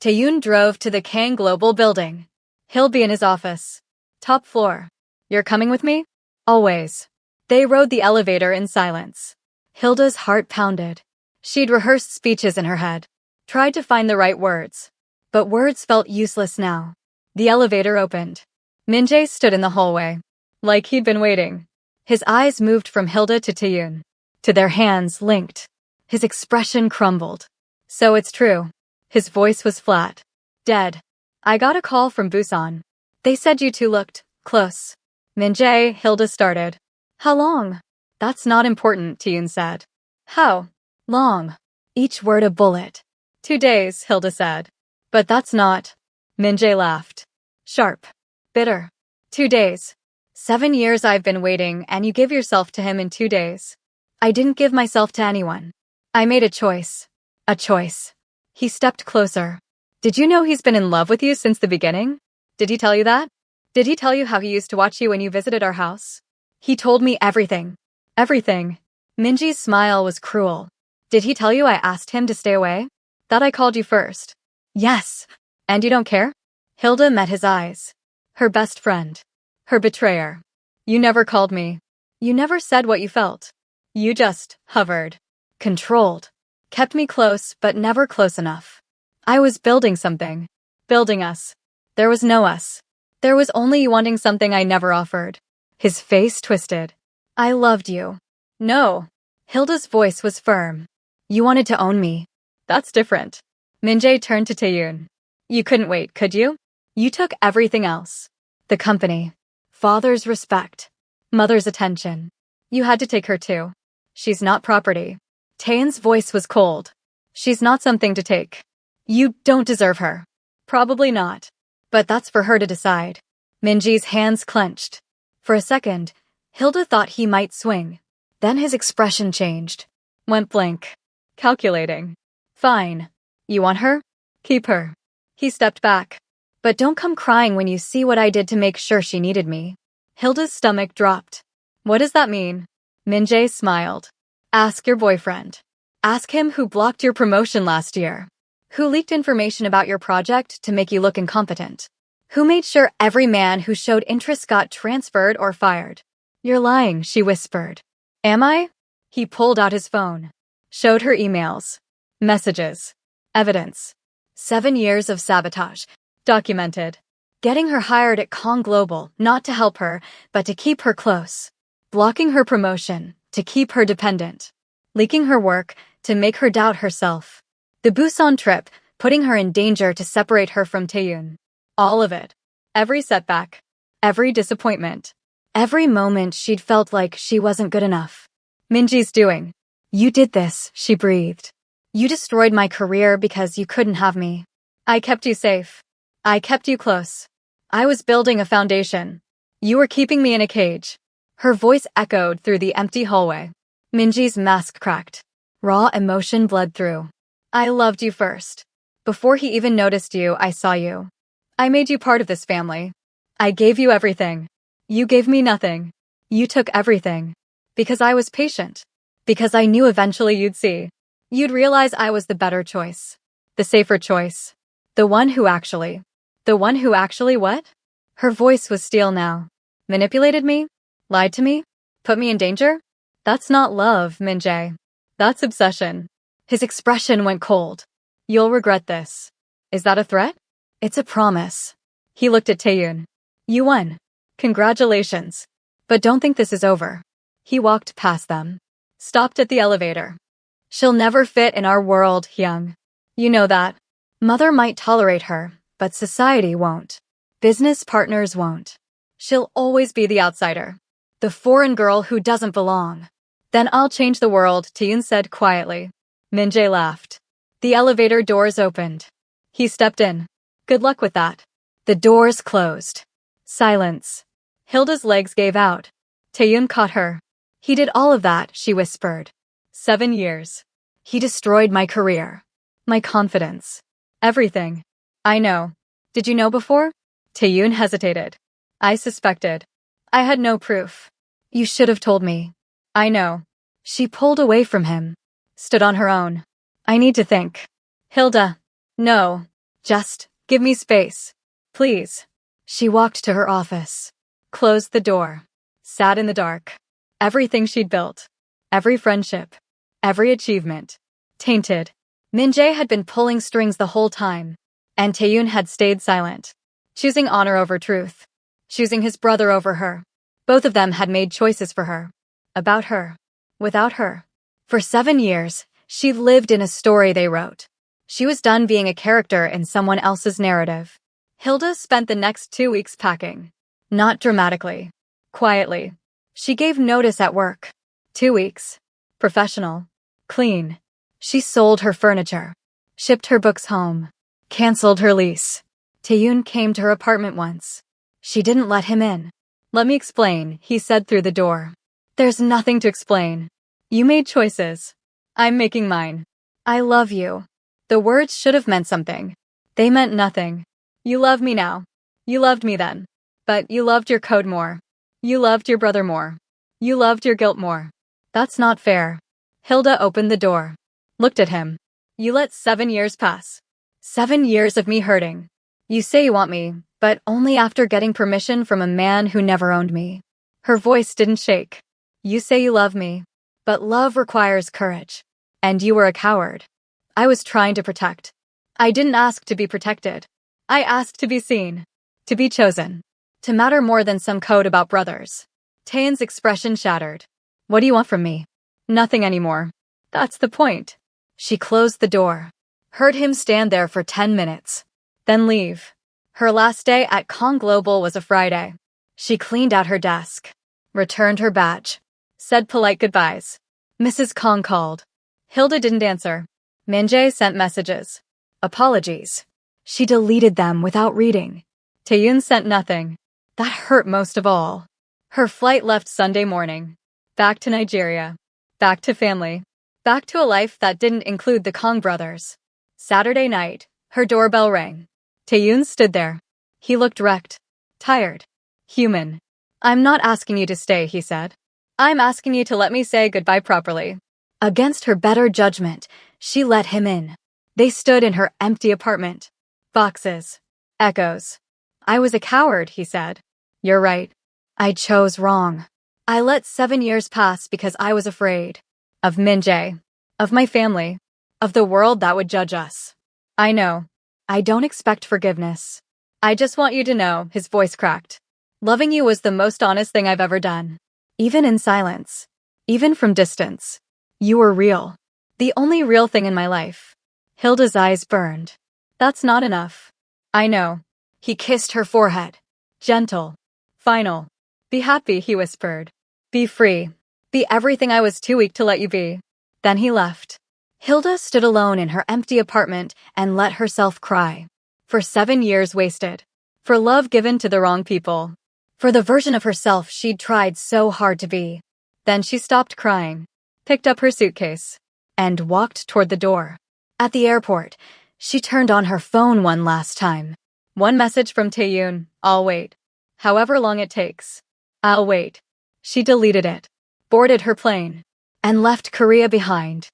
Taeyoon drove to the Kang Global building. He'll be in his office. Top floor. You're coming with me? Always. They rode the elevator in silence. Hilda's heart pounded. She'd rehearsed speeches in her head. Tried to find the right words. But words felt useless now. The elevator opened. Min-jae stood in the hallway. Like he'd been waiting. His eyes moved from Hilda to Taeyoon. To their hands linked. His expression crumbled. So it's true. His voice was flat. Dead. I got a call from Busan. They said you two looked close. Min-jae, Hilda started. How long? That's not important, Taeyoon said. How long? Each word a bullet. 2 days, Hilda said. But that's not. Min-jae laughed. Sharp. Bitter. 2 days. 7 years I've been waiting and you give yourself to him in 2 days. I didn't give myself to anyone. I made a choice. A choice. He stepped closer. Did you know he's been in love with you since the beginning? Did he tell you that? Did he tell you how he used to watch you when you visited our house? He told me everything. Everything. Minji's smile was cruel. Did he tell you I asked him to stay away? That I called you first. Yes. And you don't care? Hilda met his eyes. Her best friend. Her betrayer. You never called me. You never said what you felt. You just hovered. Controlled. Kept me close, but never close enough. I was building something. Building us. There was no us. There was only you wanting something I never offered. His face twisted. I loved you. No. Hilda's voice was firm. You wanted to own me. That's different. Min-jae turned to Taeyoon. You couldn't wait, could you? You took everything else. The company. Father's respect. Mother's attention. You had to take her too. She's not property. Taeyoon's voice was cold. She's not something to take. You don't deserve her. Probably not. But that's for her to decide. Minji's hands clenched. For a second, Hilda thought he might swing. Then his expression changed. Went blank. Calculating. Fine. You want her? Keep her. He stepped back. But don't come crying when you see what I did to make sure she needed me. Hilda's stomach dropped. What does that mean? Min-jae smiled. Ask your boyfriend. Ask him who blocked your promotion last year. Who leaked information about your project to make you look incompetent. Who made sure every man who showed interest got transferred or fired. You're lying, she whispered. Am I? He pulled out his phone. Showed her emails. Messages. Evidence. 7 years of sabotage. Documented. Getting her hired at Kong Global, not to help her, but to keep her close. Blocking her promotion, to keep her dependent. Leaking her work, to make her doubt herself. The Busan trip, putting her in danger to separate her from Taeyoon. All of it. Every setback. Every disappointment. Every moment she'd felt like she wasn't good enough. Minji's doing. You did this, she breathed. You destroyed my career because you couldn't have me. I kept you safe. I kept you close. I was building a foundation. You were keeping me in a cage. Her voice echoed through the empty hallway. Minji's mask cracked. Raw emotion bled through. I loved you first. Before he even noticed you, I saw you. I made you part of this family. I gave you everything. You gave me nothing. You took everything. Because I was patient. Because I knew eventually you'd see. You'd realize I was the better choice. The safer choice. The one who actually what? Her voice was steel now. Manipulated me? Lied to me? Put me in danger? That's not love, Min-jae. That's obsession. His expression went cold. You'll regret this. Is that a threat? It's a promise. He looked at Taeyoon. You won. Congratulations. But don't think this is over. He walked past them. Stopped at the elevator. She'll never fit in our world, Hyung. You know that. Mother might tolerate her, but society won't. Business partners won't. She'll always be the outsider. The foreign girl who doesn't belong. Then I'll change the world, Taeyoon said quietly. Min-jae laughed. The elevator doors opened. He stepped in. Good luck with that. The doors closed. Silence. Hilda's legs gave out. Taeyoon caught her. He did all of that, she whispered. 7 years. He destroyed my career. My confidence. Everything. I know. Did you know before? Taeyoon hesitated. I suspected. I had no proof. You should have told me. I know. She pulled away from him. Stood on her own. I need to think. Hilda. No. Just, give me space. Please. She walked to her office. Closed the door. Sat in the dark. Everything she'd built. Every friendship. Every achievement. Tainted. Min-jae had been pulling strings the whole time. And Taeyoon had stayed silent. Choosing honor over truth. Choosing his brother over her. Both of them had made choices for her. About her. Without her. For 7 years, she lived in a story they wrote. She was done being a character in someone else's narrative. Hilda spent the next 2 weeks packing. Not dramatically. Quietly. She gave notice at work. 2 weeks. Professional. Clean. She sold her furniture. Shipped her books home. Cancelled her lease. Taeyoon came to her apartment once. She didn't let him in. Let me explain, he said through the door. There's nothing to explain. You made choices. I'm making mine. I love you. The words should have meant something. They meant nothing. You love me now. You loved me then. But you loved your code more. You loved your brother more. You loved your guilt more. That's not fair. Hilda opened the door. Looked at him. You let 7 years pass. 7 years of me hurting. You say you want me, but only after getting permission from a man who never owned me. Her voice didn't shake. You say you love me, but love requires courage. And you were a coward. I was trying to protect. I didn't ask to be protected. I asked to be seen. To be chosen. To matter more than some code about brothers. Taeyeon's expression shattered. What do you want from me? Nothing anymore. That's the point. She closed the door. Heard him stand there for 10 minutes. Then leave. Her last day at Kong Global was a Friday. She cleaned out her desk. Returned her badge. Said polite goodbyes. Mrs. Kong called. Hilda didn't answer. Min-jae sent messages. Apologies. She deleted them without reading. Taeyeon sent nothing. That hurt most of all. Her flight left Sunday morning. Back to Nigeria. Back to family. Back to a life that didn't include the Kong brothers. Saturday night, her doorbell rang. Taeyeon stood there. He looked wrecked. Tired. Human. I'm not asking you to stay, he said. I'm asking you to let me say goodbye properly. Against her better judgment, she let him in. They stood in her empty apartment. Boxes. Echoes. I was a coward, he said. You're right. I chose wrong. I let 7 years pass because I was afraid. Of Min-jae. Of my family. Of the world that would judge us. I know. I don't expect forgiveness. I just want you to know, his voice cracked. Loving you was the most honest thing I've ever done. Even in silence. Even from distance. You were real. The only real thing in my life. Hilda's eyes burned. That's not enough. I know. He kissed her forehead. Gentle. Final. Be happy, he whispered. Be free. Be everything I was too weak to let you be. Then he left. Hilda stood alone in her empty apartment and let herself cry. For 7 years wasted. For love given to the wrong people. For the version of herself she'd tried so hard to be. Then she stopped crying, picked up her suitcase, and walked toward the door. At the airport, she turned on her phone one last time. One message from Taeyeon, I'll wait. However long it takes. I'll wait. She deleted it, boarded her plane, and left Korea behind.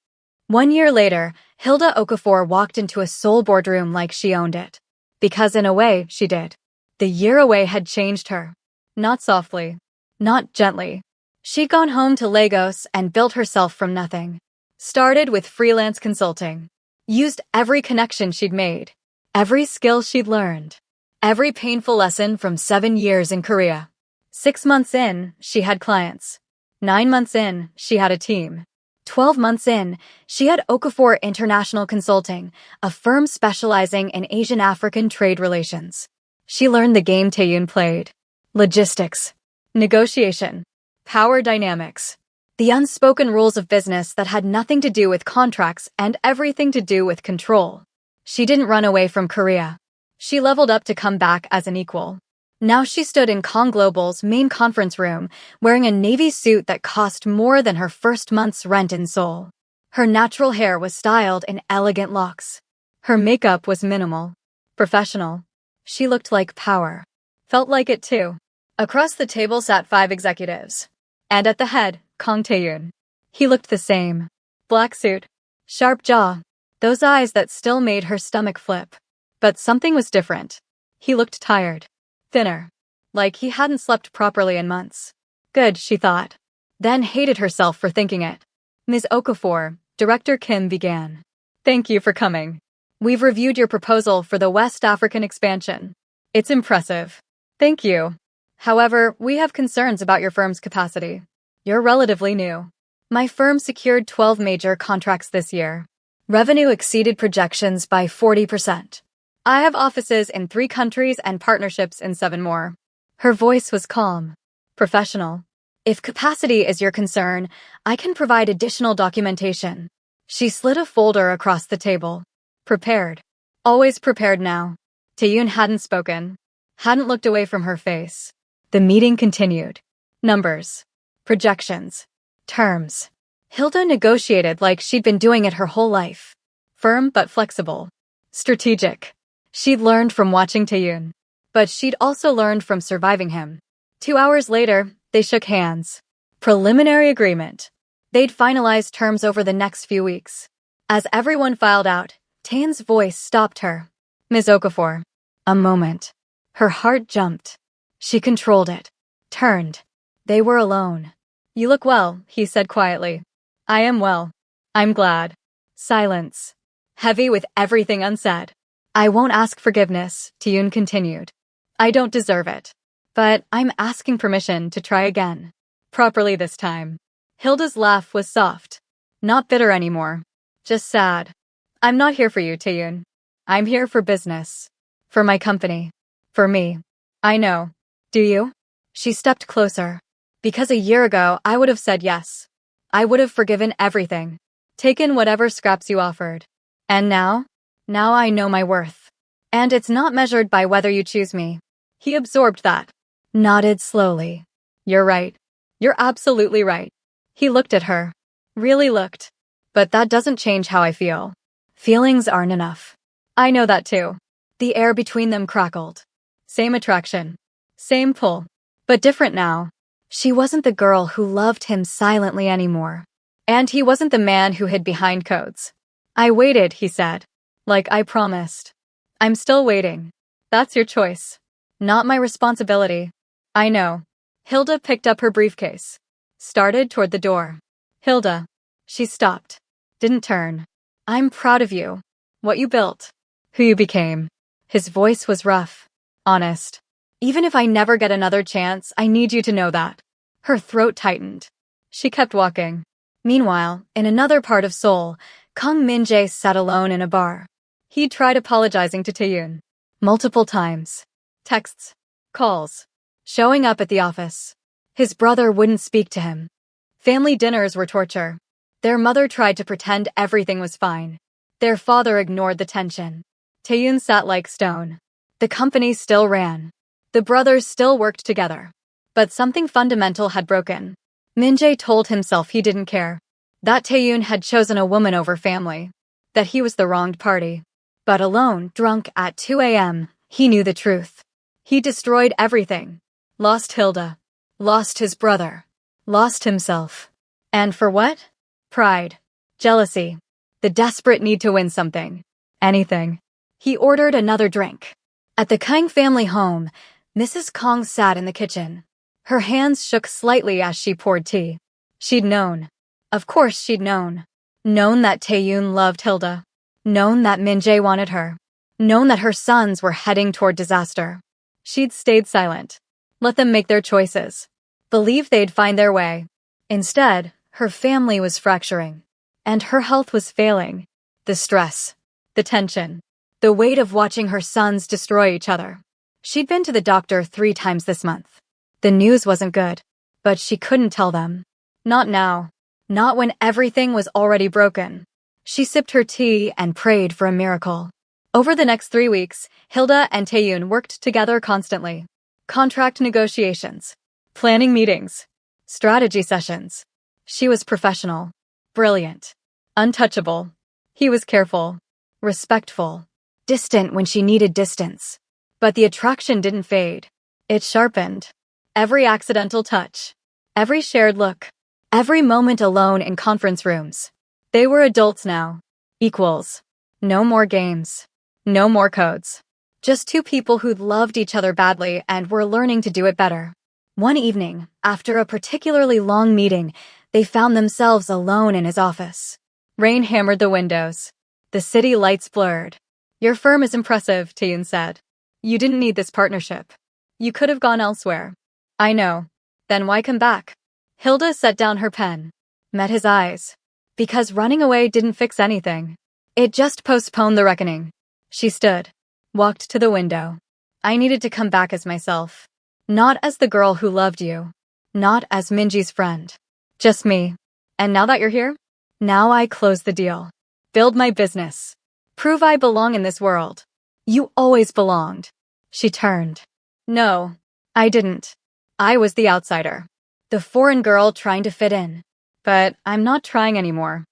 1 year later, Hilda Okafor walked into a Seoul boardroom like she owned it. Because in a way, she did. The year away had changed her. Not softly. Not gently. She'd gone home to Lagos and built herself from nothing. Started with freelance consulting. Used every connection she'd made. Every skill she'd learned. Every painful lesson from 7 years in Korea. 6 months in, she had clients. 9 months in, she had a team. 12 months in, she had Okafor International Consulting, a firm specializing in Asian-African trade relations. She learned the game Taeyeon played. Logistics. Negotiation. Power dynamics. The unspoken rules of business that had nothing to do with contracts and everything to do with control. She didn't run away from Korea. She leveled up to come back as an equal. Now she stood in Kong Global's main conference room, wearing a navy suit that cost more than her first month's rent in Seoul. Her natural hair was styled in elegant locks. Her makeup was minimal. Professional. She looked like power. Felt like it too. Across the table sat 5 executives. And at the head, Kong Taeyeon. He looked the same. Black suit. Sharp jaw. Those eyes that still made her stomach flip. But something was different. He looked tired. Thinner. Like he hadn't slept properly in months. Good, she thought. Then hated herself for thinking it. Ms. Okafor, Director Kim began. Thank you for coming. We've reviewed your proposal for the West African expansion. It's impressive. Thank you. However, we have concerns about your firm's capacity. You're relatively new. My firm secured 12 major contracts this year. Revenue exceeded projections by 40%. I have offices in 3 countries and partnerships in 7 more. Her voice was calm. Professional. If capacity is your concern, I can provide additional documentation. She slid a folder across the table. Prepared. Always prepared now. Taeyeon hadn't spoken. Hadn't looked away from her face. The meeting continued. Numbers. Projections. Terms. Hilda negotiated like she'd been doing it her whole life. Firm but flexible. Strategic. She'd learned from watching Taeyeon. But she'd also learned from surviving him. 2 hours later, they shook hands. Preliminary agreement. They'd finalize terms over the next few weeks. As everyone filed out, Taeyeon's voice stopped her. Ms. Okafor. A moment. Her heart jumped. She controlled it. Turned. They were alone. You look well, he said quietly. I am well. I'm glad. Silence. Heavy with everything unsaid. I won't ask forgiveness, Taeyoon continued. I don't deserve it. But I'm asking permission to try again. Properly this time. Hilda's laugh was soft. Not bitter anymore. Just sad. I'm not here for you, Taeyoon. I'm here for business. For my company. For me. I know. Do you? She stepped closer. Because a year ago, I would have said yes. I would have forgiven everything. Taken whatever scraps you offered. And now? Now I know my worth. And it's not measured by whether you choose me. He absorbed that. Nodded slowly. You're right. You're absolutely right. He looked at her. Really looked. But that doesn't change how I feel. Feelings aren't enough. I know that too. The air between them crackled. Same attraction. Same pull. But different now. She wasn't the girl who loved him silently anymore. And he wasn't the man who hid behind codes. I waited, he said. Like I promised. I'm still waiting. That's your choice. Not my responsibility. I know. Hilda picked up her briefcase. Started toward the door. Hilda. She stopped. Didn't turn. I'm proud of you. What you built. Who you became. His voice was rough. Honest. Even if I never get another chance, I need you to know that. Her throat tightened. She kept walking. Meanwhile, in another part of Seoul, Kang Min-jae sat alone in a bar. He tried apologizing to Taeyoon. Multiple times. Texts. Calls. Showing up at the office. His brother wouldn't speak to him. Family dinners were torture. Their mother tried to pretend everything was fine. Their father ignored the tension. Taeyoon sat like stone. The company still ran. The brothers still worked together. But something fundamental had broken. Min-jae told himself he didn't care. That Taeyoon had chosen a woman over family. That he was the wronged party. But alone, drunk at 2 a.m., he knew the truth. He destroyed everything. Lost Hilda. Lost his brother. Lost himself. And for what? Pride. Jealousy. The desperate need to win something. Anything. He ordered another drink. At the Kang family home, Mrs. Kang sat in the kitchen. Her hands shook slightly as she poured tea. She'd known. Of course she'd known. Known that Taeyoon loved Hilda. Known that Min-jae wanted her. Known that her sons were heading toward disaster. She'd stayed silent. Let them make their choices. Believed they'd find their way. Instead, her family was fracturing. And her health was failing. The stress. The tension. The weight of watching her sons destroy each other. She'd been to the doctor 3 times this month. The news wasn't good. But she couldn't tell them. Not now. Not when everything was already broken. She sipped her tea and prayed for a miracle. Over the next 3 weeks, Hilda and Taeyoon worked together constantly. Contract negotiations. Planning meetings. Strategy sessions. She was professional. Brilliant. Untouchable. He was careful. Respectful. Distant when she needed distance. But the attraction didn't fade. It sharpened. Every accidental touch. Every shared look. Every moment alone in conference rooms. They were adults now. Equals. No more games. No more codes. Just 2 people who'd loved each other badly and were learning to do it better. One evening, after a particularly long meeting, they found themselves alone in his office. Rain hammered the windows. The city lights blurred. Your firm is impressive, Taeyoon said. You didn't need this partnership. You could have gone elsewhere. I know. Then why come back? Hilda set down her pen. Met his eyes. Because running away didn't fix anything. It just postponed the reckoning. She stood. Walked to the window. I needed to come back as myself. Not as the girl who loved you. Not as Minji's friend. Just me. And now that you're here? Now I close the deal. Build my business. Prove I belong in this world. You always belonged. She turned. No, I didn't. I was the outsider. The foreign girl trying to fit in. But I'm not trying anymore.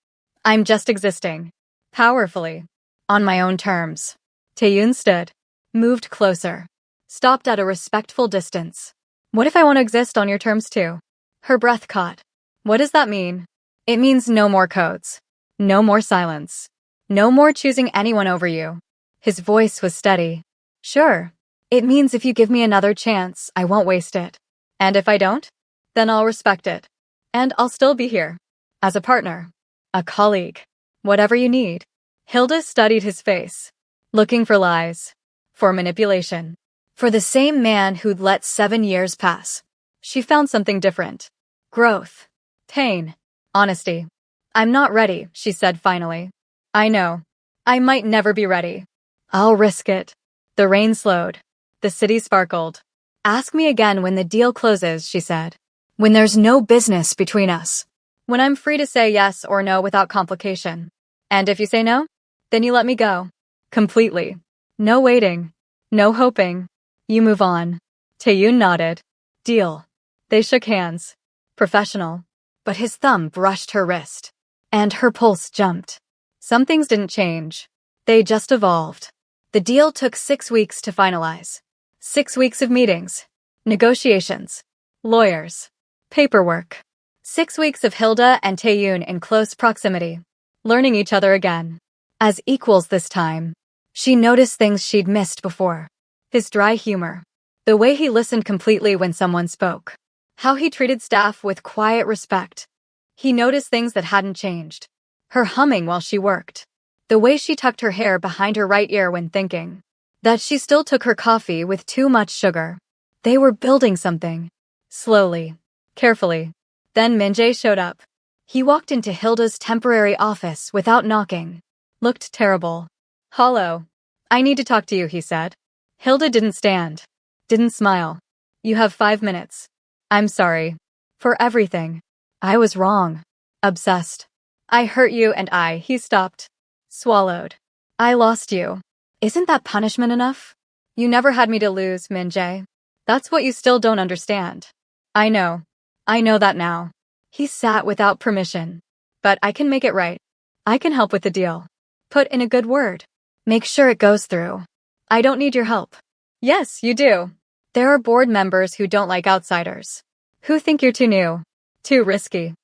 I'm just existing. Powerfully. On my own terms. Taeyoon stood. Moved closer. Stopped at a respectful distance. What if I want to exist on your terms too? Her breath caught. What does that mean? It means no more codes. No more silence. No more choosing anyone over you. His voice was steady. Sure. It means if you give me another chance, I won't waste it. And if I don't? Then I'll respect it. And I'll still be here. As a partner. A colleague. Whatever you need. Hilda studied his face, looking for lies, for manipulation, for the same man who'd let 7 years pass. She found something different. Growth. Pain. Honesty. I'm not ready, she said finally. I know. I might never be ready. I'll risk it. The rain slowed. The city sparkled. Ask me again when the deal closes, she said. When there's no business between us. When I'm free to say yes or no without complication. And if you say no, then you let me go. Completely. No waiting. No hoping. You move on. Taeyoon nodded. Deal. They shook hands. Professional. But his thumb brushed her wrist. And her pulse jumped. Some things didn't change. They just evolved. The deal took 6 weeks to finalize. 6 weeks of meetings. Negotiations. Lawyers. Paperwork. 6 weeks of Hilda and Taeyoon in close proximity. Learning each other again. As equals this time. She noticed things she'd missed before. His dry humor. The way he listened completely when someone spoke. How he treated staff with quiet respect. He noticed things that hadn't changed. Her humming while she worked. The way she tucked her hair behind her right ear when thinking. That she still took her coffee with too much sugar. They were building something. Slowly. Carefully. Then Min-jae showed up. He walked into Hilda's temporary office without knocking. Looked terrible. Hollow. I need to talk to you, he said. Hilda didn't stand. Didn't smile. You have 5 minutes. I'm sorry. For everything. I was wrong. Obsessed. I hurt you and he stopped. Swallowed. I lost you. Isn't that punishment enough? You never had me to lose, Min-jae. That's what you still don't understand. I know. I know that now. He sat without permission. But I can make it right. I can help with the deal. Put in a good word. Make sure it goes through. I don't need your help. Yes, you do. There are board members who don't like outsiders. Who think you're too new. Too risky.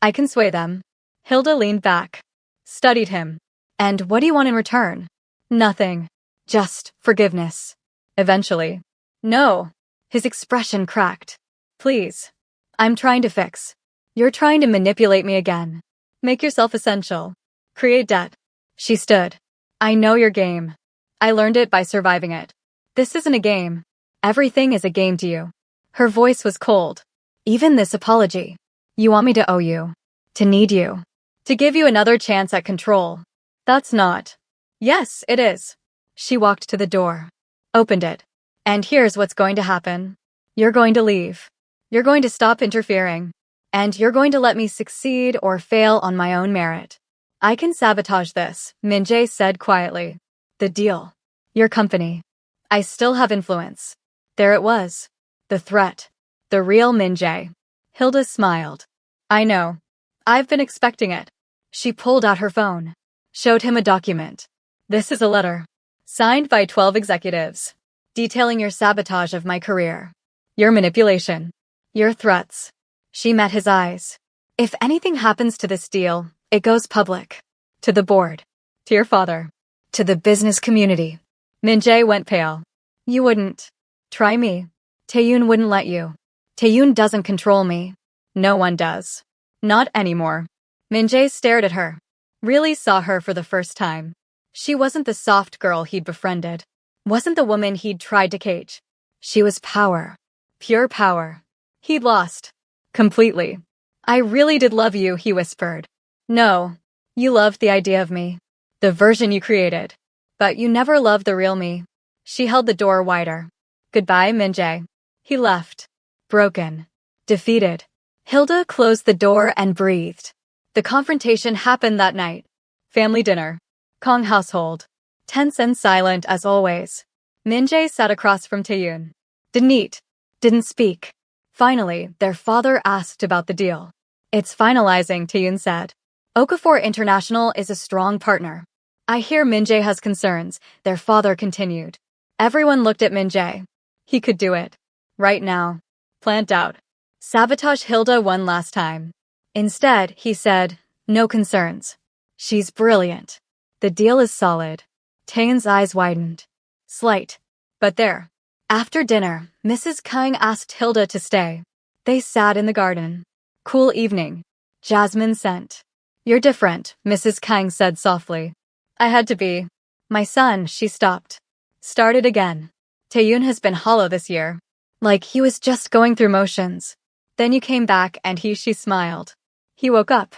I can sway them. Hilda leaned back. Studied him. And what do you want in return? Nothing. Just forgiveness. Eventually. No. His expression cracked. Please. I'm trying to fix. You're trying to manipulate me again. Make yourself essential. Create debt. She stood. I know your game. I learned it by surviving it. This isn't a game. Everything is a game to you. Her voice was cold. Even this apology. You want me to owe you. To need you. To give you another chance at control. That's not. Yes, it is. She walked to the door. Opened it. And here's what's going to happen. You're going to leave. You're going to stop interfering. And you're going to let me succeed or fail on my own merit. I can sabotage this, Min-jae said quietly. The deal. Your company. I still have influence. There it was. The threat. The real Min-jae. Hilda smiled. I know. I've been expecting it. She pulled out her phone. Showed him a document. This is a letter. Signed by 12 executives. Detailing your sabotage of my career. Your manipulation. Your threats. She met his eyes. If anything happens to this deal, it goes public. To the board. To your father. To the business community. Min-jae went pale. You wouldn't. Try me. Taeyoon wouldn't let you. Taeyoon doesn't control me. No one does. Not anymore. Min-jae stared at her. Really saw her for the first time. She wasn't the soft girl he'd befriended. Wasn't the woman he'd tried to cage. She was power. Pure power. He'd lost. Completely. I really did love you, he whispered. No. You loved the idea of me. The version you created. But you never loved the real me. She held the door wider. Goodbye, Min-jae. He left. Broken. Defeated. Hilda closed the door and breathed. The confrontation happened that night. Family dinner. Kong household. Tense and silent as always. Min-jae sat across from Taeyoon. Didn't eat. Didn't speak. Finally, their father asked about the deal. It's finalizing, Taeyoon said. Okafor International is a strong partner. I hear Min-jae has concerns, their father continued. Everyone looked at Min-jae. He could do it. Right now. Plant out. Sabotage Hilda one last time. Instead, he said, no concerns. She's brilliant. The deal is solid. Taeyoon's eyes widened. Slight. But there. After dinner, Mrs. Kang asked Hilda to stay. They sat in the garden. Cool evening. Jasmine scent. You're different, Mrs. Kang said softly. I had to be. My son, she stopped. Started again. Taeyun has been hollow this year. Like he was just going through motions. Then you came back and she smiled. He woke up.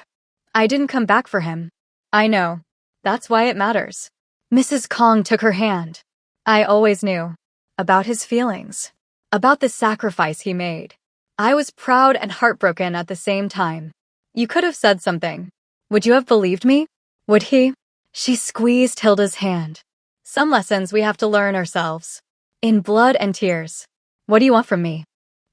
I didn't come back for him. I know. That's why it matters. Mrs. Kong took her hand. I always knew. About his feelings. About the sacrifice he made. I was proud and heartbroken at the same time. You could have said something. Would you have believed me? Would he? She squeezed Hilda's hand. Some lessons we have to learn ourselves. In blood and tears. What do you want from me?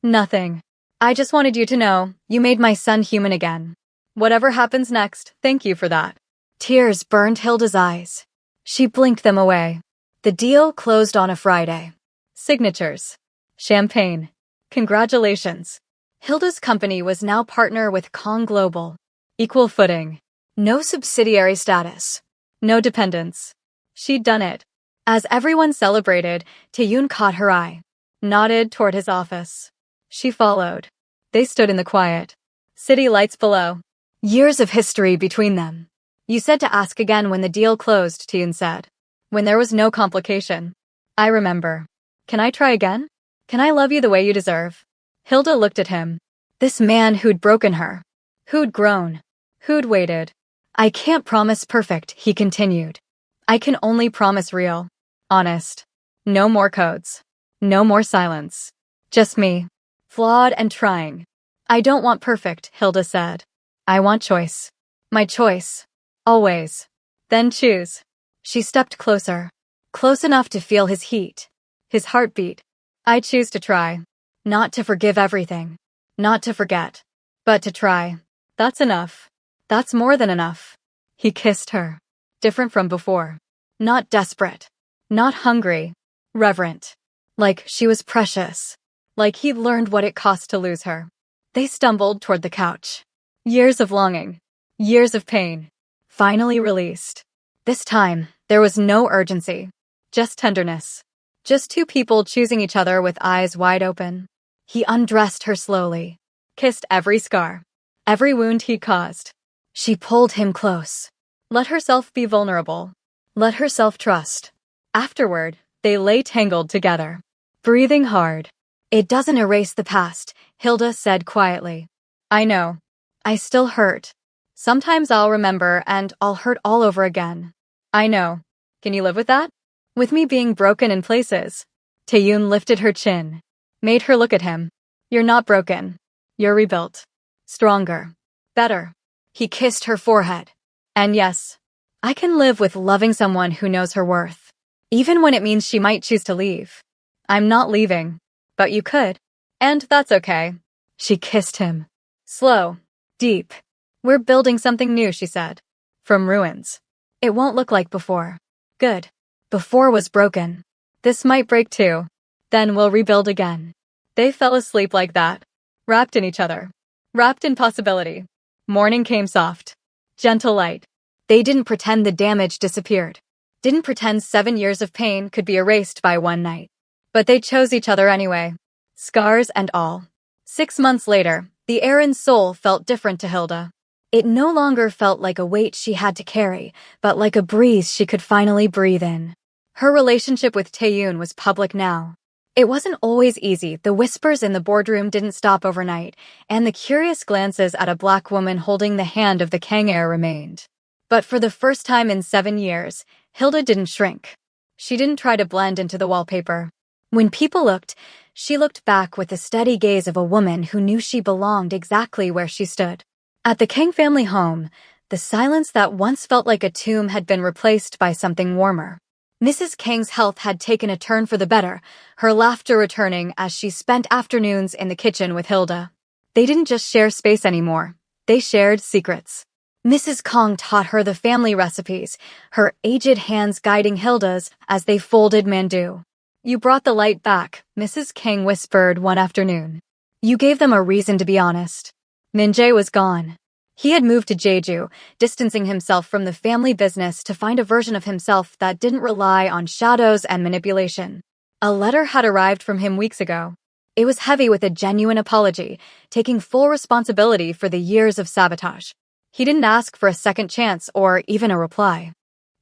Nothing. I just wanted you to know, you made my son human again. Whatever happens next, thank you for that. Tears burned Hilda's eyes. She blinked them away. The deal closed on a Friday. Signatures. Champagne. Congratulations. Hilda's company was now partner with Kong Global. Equal footing. No subsidiary status. No dependence. She'd done it. As everyone celebrated, Taeyun caught her eye. Nodded toward his office. She followed. They stood in the quiet. City lights below. Years of history between them. You said to ask again when the deal closed, Taeyun said. When there was no complication. I remember. Can I try again? Can I love you the way you deserve? Hilda looked at him. This man who'd broken her. Who'd grown. Who'd waited. I can't promise perfect, he continued. I can only promise real. Honest. No more codes. No more silence. Just me. Flawed and trying. I don't want perfect, Hilda said. I want choice. My choice. Always. Then choose. She stepped closer. Close enough to feel his heat. His heartbeat. I choose to try. Not to forgive everything. Not to forget. But to try. That's enough. That's more than enough. He kissed her. Different from before. Not desperate. Not hungry. Reverent. Like she was precious. Like he'd learned what it cost to lose her. They stumbled toward the couch. Years of longing. Years of pain. Finally released. This time, there was no urgency. Just tenderness. Just two people choosing each other with eyes wide open. He undressed her slowly. Kissed every scar. Every wound he caused. She pulled him close. Let herself be vulnerable. Let herself trust. Afterward, they lay tangled together. Breathing hard. It doesn't erase the past, Hilda said quietly. I know. I still hurt. Sometimes I'll remember and I'll hurt all over again. I know. Can you live with that? With me being broken in places? Taeyun lifted her chin. Made her look at him. You're not broken. You're rebuilt. Stronger. Better. He kissed her forehead. And yes, I can live with loving someone who knows her worth. Even when it means she might choose to leave. I'm not leaving. But you could. And that's okay. She kissed him. Slow. Deep. We're building something new, she said. From ruins. It won't look like before. Good. Before was broken. This might break too. Then we'll rebuild again. They fell asleep like that. Wrapped in each other. Wrapped in possibility. Morning came soft. Gentle light. They didn't pretend the damage disappeared. Didn't pretend 7 years of pain could be erased by one night. But they chose each other anyway. Scars and all. 6 months later, the air and soul felt different to Hilda. It no longer felt like a weight she had to carry, but like a breeze she could finally breathe in. Her relationship with Taeyun was public now. It wasn't always easy. The whispers in the boardroom didn't stop overnight, and the curious glances at a black woman holding the hand of the Kang heir remained. But for the first time in 7 years, Hilda didn't shrink. She didn't try to blend into the wallpaper. When people looked, she looked back with the steady gaze of a woman who knew she belonged exactly where she stood. At the Kang family home, the silence that once felt like a tomb had been replaced by something warmer. Mrs. Kang's health had taken a turn for the better, her laughter returning as she spent afternoons in the kitchen with Hilda. They didn't just share space anymore. They shared secrets. Mrs. Kong taught her the family recipes, her aged hands guiding Hilda's as they folded mandu. You brought the light back, Mrs. Kang whispered one afternoon. You gave them a reason to be honest. Min-jae was gone. He had moved to Jeju, distancing himself from the family business to find a version of himself that didn't rely on shadows and manipulation. A letter had arrived from him weeks ago. It was heavy with a genuine apology, taking full responsibility for the years of sabotage. He didn't ask for a second chance or even a reply.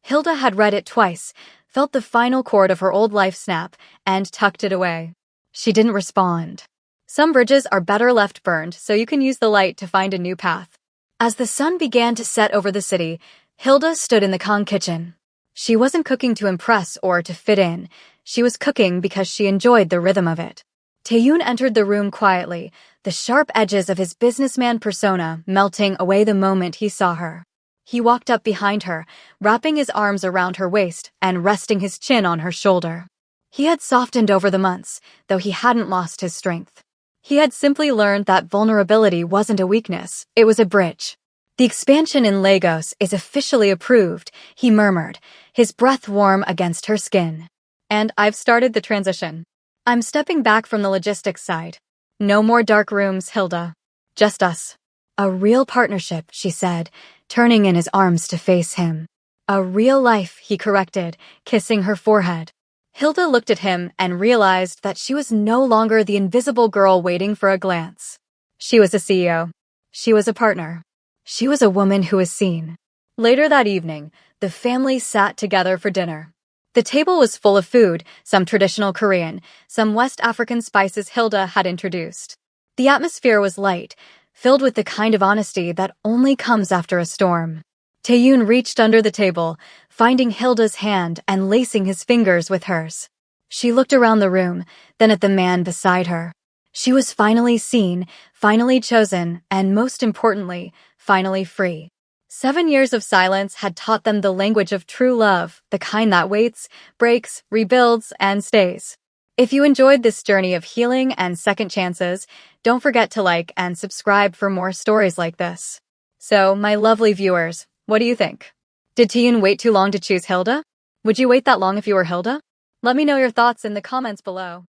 Hilda had read it twice, felt the final chord of her old life snap, and tucked it away. She didn't respond. Some bridges are better left burned so you can use the light to find a new path. As the sun began to set over the city, Hilda stood in the Kong kitchen. She wasn't cooking to impress or to fit in. She was cooking because she enjoyed the rhythm of it. Taeyoon entered the room quietly, the sharp edges of his businessman persona melting away the moment he saw her. He walked up behind her, wrapping his arms around her waist and resting his chin on her shoulder. He had softened over the months, though he hadn't lost his strength. He had simply learned that vulnerability wasn't a weakness, it was a bridge. The expansion in Lagos is officially approved, he murmured, his breath warm against her skin. And I've started the transition. I'm stepping back from the logistics side. No more dark rooms, Hilda. Just us. A real partnership, she said, turning in his arms to face him. A real life, he corrected, kissing her forehead. Hilda looked at him and realized that she was no longer the invisible girl waiting for a glance. She was a CEO. She was a partner. She was a woman who was seen. Later that evening, the family sat together for dinner. The table was full of food, some traditional Korean, some West African spices Hilda had introduced. The atmosphere was light, filled with the kind of honesty that only comes after a storm. Taeyoon reached under the table, finding Hilda's hand and lacing his fingers with hers. She looked around the room, then at the man beside her. She was finally seen, finally chosen, and most importantly, finally free. 7 years of silence had taught them the language of true love, the kind that waits, breaks, rebuilds, and stays. If you enjoyed this journey of healing and second chances, don't forget to like and subscribe for more stories like this. So, my lovely viewers, what do you think? Did Taeyoon wait too long to choose Hilda? Would you wait that long if you were Hilda? Let me know your thoughts in the comments below.